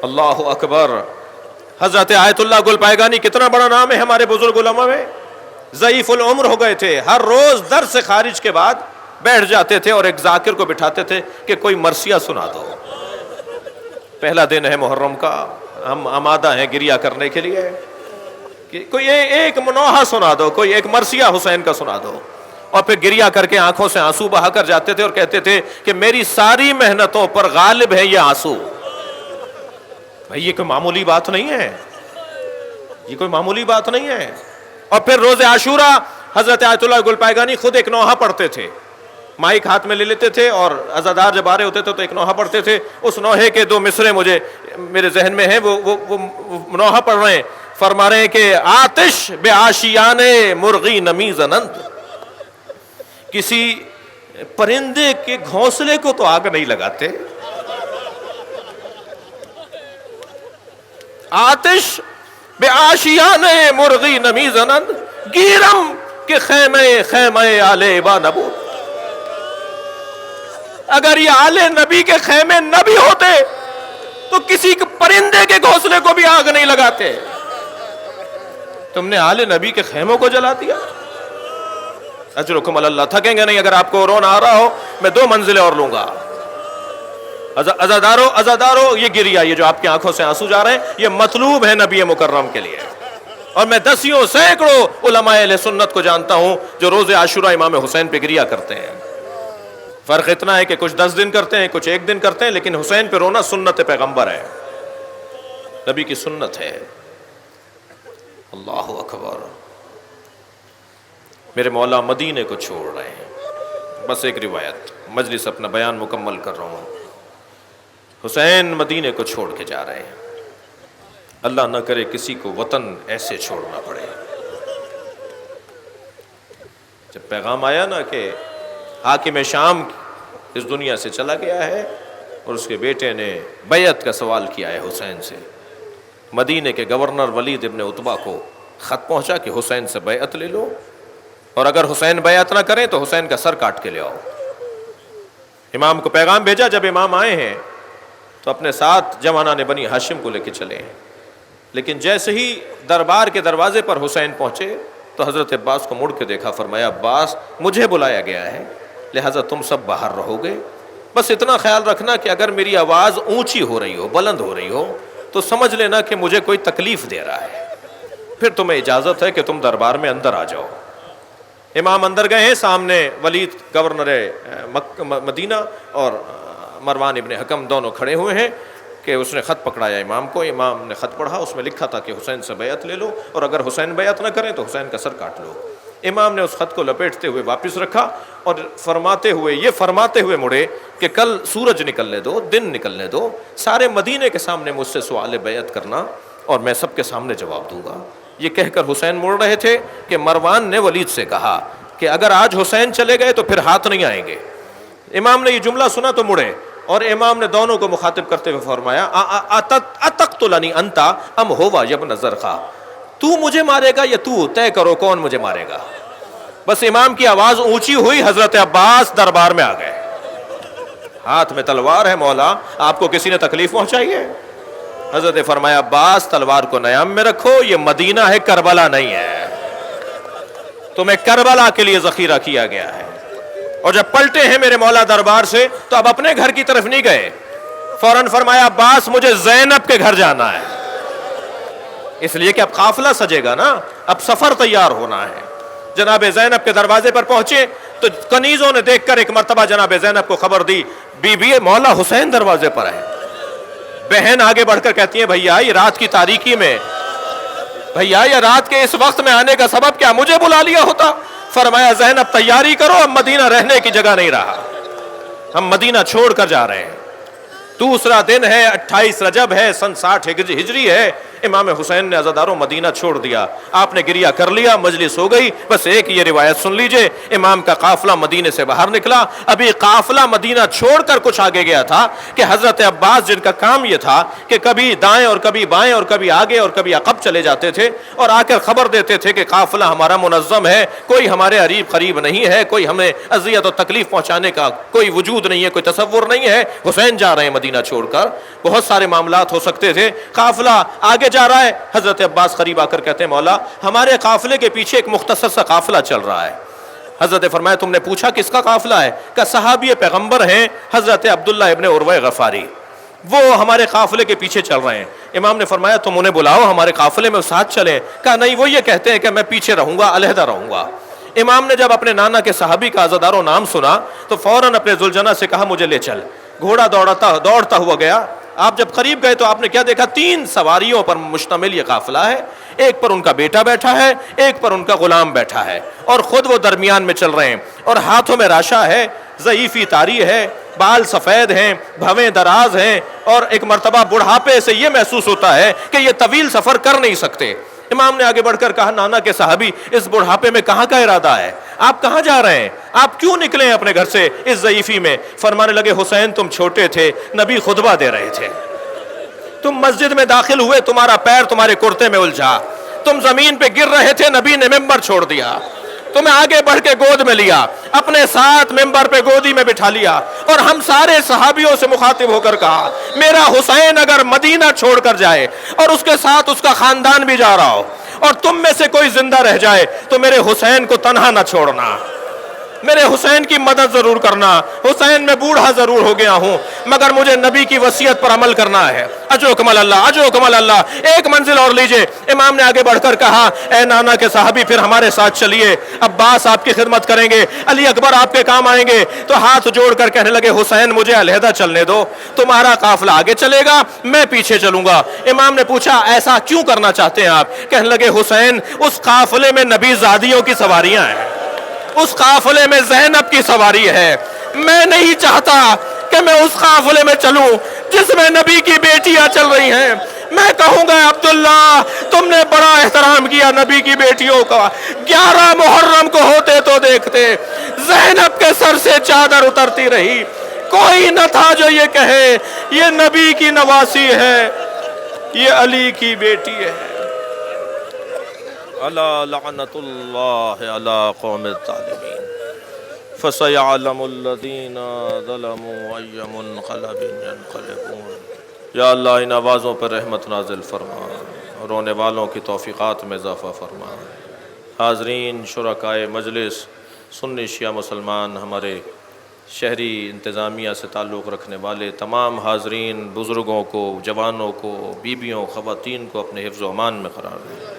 Speaker 1: اللہ اکبر. حضرت آیت اللہ گل پائیگانی کتنا بڑا نام ہے ہمارے بزرگ علماء میں. ضعیف العمر ہو گئے تھے، ہر روز درس سے خارج کے بعد بیٹھ جاتے تھے اور ایک ذاکر کو بٹھاتے تھے کہ کوئی مرثیہ سنا دو. پہلا دن ہے محرم کا، ہم آمادہ ہیں گریہ کرنے کے لیے، کہ کوئی ایک منوحہ سنا دو، کوئی ایک مرثیہ حسین کا سنا دو. اور پھر گریہ کر کے آنکھوں سے آنسو بہا کر جاتے تھے اور کہتے تھے کہ میری ساری محنتوں پر غالب ہے یہ آنسو. بھائی یہ کوئی معمولی بات نہیں ہے، یہ کوئی معمولی بات نہیں ہے. اور پھر روز عاشورہ حضرت آیت اللہ گل پائیگانی خود ایک نوحہ پڑھتے تھے، مائک ہاتھ میں لے لیتے تھے اور عزادار جب آ رہے ہوتے تھے تو ایک نوحہ پڑھتے تھے. اس نوحے کے 2 مصرے مجھے میرے ذہن میں ہیں، وہ نوحہ پڑھ رہے ہیں، فرما رہے ہیں کہ آتش بے آشیان مرغی نمی زنند. کسی پرندے کے گھونسلے کو تو آگ نہیں لگاتے. آتش بے آشیان مرغی نمی زنند گیرم کے خیمے آلے با نبو. اگر یہ آلے نبی کے خیمے نہ بھی ہوتے تو کسی پرندے کے گھونسلے کو بھی آگ نہیں لگاتے. تم نے آلے نبی کے خیموں کو جلا دیا. اجرکم علی اللہ. تھکیں گے نہیں. اگر آپ کو رونا آ رہا ہو میں 2 منزلیں اور لوں گا. عزادارو یہ گریہ، یہ جو آپ کی آنکھوں سے آنسو جا رہے ہیں، یہ مطلوب ہے نبی مکرم کے لیے. اور میں دسیوں سینکڑوں علماء اہل سنت کو جانتا ہوں جو روز عاشورہ امام حسین پہ گریہ کرتے ہیں. فرق اتنا ہے کہ کچھ 10 دن کرتے ہیں، کچھ 1 دن کرتے ہیں، لیکن حسین پہ رونا سنت پیغمبر ہے، نبی کی سنت ہے. اللہ اکبر. میرے مولا مدینے کو چھوڑ رہے ہیں. بس ایک روایت، مجلس اپنا بیان مکمل کر رہا ہوں. حسین مدینے کو چھوڑ کے جا رہے ہیں. اللہ نہ کرے کسی کو وطن ایسے چھوڑنا پڑے. جب پیغام آیا نا کہ حاکم شام اس دنیا سے چلا گیا ہے اور اس کے بیٹے نے بیعت کا سوال کیا ہے حسین سے. مدینے کے گورنر ولید ابن عتبہ کو خط پہنچا کہ حسین سے بیعت لے لو، اور اگر حسین بیعت نہ کریں تو حسین کا سر کاٹ کے لے آؤ. امام کو پیغام بھیجا. جب امام آئے ہیں تو اپنے ساتھ جوانان بنی ہاشم کو لے کے چلے ہیں، لیکن جیسے ہی دربار کے دروازے پر حسین پہنچے تو حضرت عباس کو مڑ کے دیکھا. فرمایا عباس مجھے بلایا گیا ہے، لہٰذا تم سب باہر رہو گے، بس اتنا خیال رکھنا کہ اگر میری آواز اونچی ہو رہی ہو، بلند ہو رہی ہو، تو سمجھ لینا کہ مجھے کوئی تکلیف دے رہا ہے، پھر تمہیں اجازت ہے کہ تم دربار میں اندر آ جاؤ. امام اندر گئے ہیں. سامنے ولید گورنر مدینہ اور مروان ابن حکم دونوں کھڑے ہوئے ہیں کہ اس نے خط پکڑایا امام کو. امام نے خط پڑھا، اس میں لکھا تھا کہ حسین سے بیعت لے لو، اور اگر حسین بیعت نہ کریں تو حسین کا سر کاٹ لو. امام نے اس خط کو لپیٹتے ہوئے واپس رکھا اور یہ فرماتے ہوئے مڑے کہ کل سورج نکلنے دو، دن نکلنے دو، سارے مدینے کے سامنے مجھ سے سوال بیعت کرنا اور میں سب کے سامنے جواب دوں گا. یہ کہہ کر حسین مڑ رہے تھے کہ مروان نے ولید سے کہا کہ اگر آج حسین چلے گئے تو پھر ہاتھ نہیں آئیں گے. امام نے یہ جملہ سنا تو مڑے، اور امام نے دونوں کو مخاطب کرتے ہوئے فرمایا اتقتلنی انت ام ہوا یبن زرخا، تو مجھے مارے گا یا تو طے کرو کون مجھے مارے گا. بس امام کی آواز اونچی ہوئی، حضرت عباس دربار میں آ گئے. ہاتھ میں تلوار ہے، مولا آپ کو کسی نے تکلیف پہنچائی ہے؟ حضرت نے فرمایا عباس تلوار کو نیام میں رکھو، یہ مدینہ ہے، کربلا نہیں ہے، تمہیں کربلا کے لیے ذخیرہ کیا گیا ہے. اور جب پلٹے ہیں میرے مولا دربار سے تو اب اپنے گھر کی طرف نہیں گئے، فوراً فرمایا عباس مجھے زینب کے گھر جانا ہے، اس لیے کہ اب قافلہ سجے گا نا، اب سفر تیار ہونا ہے. جناب زینب کے دروازے پر پہنچے تو کنیزوں نے دیکھ کر ایک مرتبہ جناب زینب کو خبر دی، بی بی مولا حسین دروازے پر ہے. بہن آگے بڑھ کر کہتی ہے بھیا یہ رات کی تاریکی میں، بھیا یہ رات کے اس وقت میں آنے کا سبب کیا، مجھے بلا لیا ہوتا. فرمایا زینب تیاری کرو، اب مدینہ رہنے کی جگہ نہیں رہا، ہم مدینہ چھوڑ کر جا رہے ہیں. دوسرا دن ہے، 28 رجب ہے، سن 60 ہجری ہے. امام حسین نے عزاداروں مدینہ چھوڑ دیا. آپ نے گریہ کر لیا، مجلس ہو گئی. بس ایک یہ روایت سن لیجئے، امام کا قافلہ مدینے سے باہر نکلا. ابھی قافلہ مدینہ چھوڑ کر کچھ آگے گیا تھا کہ حضرت عباس جن کا کام یہ تھا کہ کبھی دائیں اور کبھی بائیں اور کبھی آگے اور کبھی عقب چلے جاتے تھے اور آ کر خبر دیتے تھے کہ قافلہ ہمارا منظم ہے، کوئی ہمارے قریب قریب نہیں ہے، کوئی ہمیں اذیت و تکلیف پہنچانے کا کوئی وجود نہیں ہے، کوئی تصور نہیں ہے، حسین جا رہے ہیں مدینہ چھوڑ کر. بہت سارے معاملات ہو سکتے تھے. قافلہ آگے جا رہا ہے، حضرت عباس قریب آ کر کہتے ہیں مولا ہمارے قافلے کے پیچھے ایک مختصر سا قافلہ چل رہا ہے. حضرت نے فرمایا تم نے پوچھا کس کا قافلہ ہے؟ کہ صحابی پیغمبر ہیں حضرت عبداللہ ابن عروہ غفاری، وہ ہمارے قافلے کے پیچھے چل رہے ہیں. امام نے فرمایا تم انہیں بلاؤ ہمارے قافلے میں ساتھ چلیں. کہا نہیں، وہ یہ کہتے ہیں کہ میں پیچھے رہوں گا، علیحدہ رہوں گا. امام نے جب اپنے نانا کے صحابی کا عزادارو نام سنا تو فوراً اپنے ذوالجناح سے کہا مجھے لے چل. گھوڑا دوڑتا ہوا گیا. آپ جب قریب گئے تو آپ نے کیا دیکھا؟ 3 سواریوں پر مشتمل یہ قافلہ ہے. ایک پر ان کا بیٹا بیٹھا ہے، ایک پر ان کا غلام بیٹھا ہے، اور خود وہ درمیان میں چل رہے ہیں. اور ہاتھوں میں راشا ہے، ضعیفی تاری ہے، بال سفید ہیں، بھویں دراز ہیں، اور ایک مرتبہ بڑھاپے سے یہ محسوس ہوتا ہے کہ یہ طویل سفر کر نہیں سکتے. امام نے آگے بڑھ کر کہا نانا کے صحابی اس بڑھاپے میں کہاں کا ارادہ ہے؟ آپ کہاں جا رہے ہیں؟ آپ کیوں نکلے ہیں اپنے گھر سے اس ضعیفی میں؟ فرمانے لگے حسین تم چھوٹے تھے، نبی خطبہ دے رہے تھے، تم مسجد میں داخل ہوئے، تمہارا پیر تمہارے کرتے میں الجھا، تم زمین پہ گر رہے تھے، نبی نے ممبر چھوڑ دیا، تمہیں آگے بڑھ کے گود میں لیا، اپنے ساتھ ممبر پہ گودی میں بٹھا لیا، اور ہم سارے صحابیوں سے مخاطب ہو کر کہا میرا حسین اگر مدینہ چھوڑ کر جائے اور اس کے ساتھ اس کا خاندان بھی جا رہا ہو اور تم میں سے کوئی زندہ رہ جائے تو میرے حسین کو تنہا نہ چھوڑنا، میرے حسین کی مدد ضرور کرنا. حسین میں بوڑھا ضرور ہو گیا ہوں مگر مجھے نبی کی وصیت پر عمل کرنا ہے. اجو کمل اللہ، اجو کمل اللہ. ایک منزل اور لیجئے. امام نے آگے بڑھ کر کہا اے نانا کے صحابی پھر ہمارے ساتھ چلیے، عباس آپ کی خدمت کریں گے، علی اکبر آپ کے کام آئیں گے. تو ہاتھ جوڑ کر کہنے لگے حسین مجھے علیحدہ چلنے دو، تمہارا قافلہ آگے چلے گا، میں پیچھے چلوں گا. امام نے پوچھا ایسا کیوں کرنا چاہتے ہیں آپ؟ کہنے لگے حسین اس قافلے میں نبی زادیوں کی سواریاں ہیں، اس قافلے میں زینب کی سواری ہے، میں نہیں چاہتا کہ میں اس قافلے میں چلوں جس میں نبی کی بیٹیاں چل رہی ہیں. میں کہوں گا عبداللہ تم نے بڑا احترام کیا نبی کی بیٹیوں کا، 11 محرم کو ہوتے تو دیکھتے زینب کے سر سے چادر اترتی رہی، کوئی نہ تھا جو یہ کہے یہ نبی کی نواسی ہے، یہ علی کی بیٹی ہے۔ الا لعنت اللہ علی قوم الظالمین فسيعلم الذين ظلموا أي منقلب ينقلبون۔ یا اللہ ان آوازوں پر رحمت نازل فرما، رونے والوں کی توفیقات میں اضافہ فرما۔ حاضرین، شرکائے مجلس، سنی شیعہ مسلمان، ہمارے شہری انتظامیہ سے تعلق رکھنے والے تمام حاضرین، بزرگوں کو، جوانوں کو، بیویوں، خواتین کو اپنے حفظ و امان میں قرار دیں۔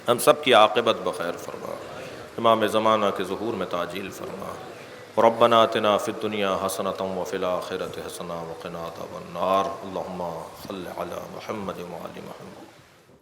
Speaker 1: ہم سب کی عاقبت بخیر فرما، امام زمانہ کے ظہور میں تعجیل فرما۔ ربنا آتنا فی الدنیا حسنۃ وفی الآخرۃ حسنۃ وقنا عذاب النار۔ اللہم صل علی محمد وعلی محمد۔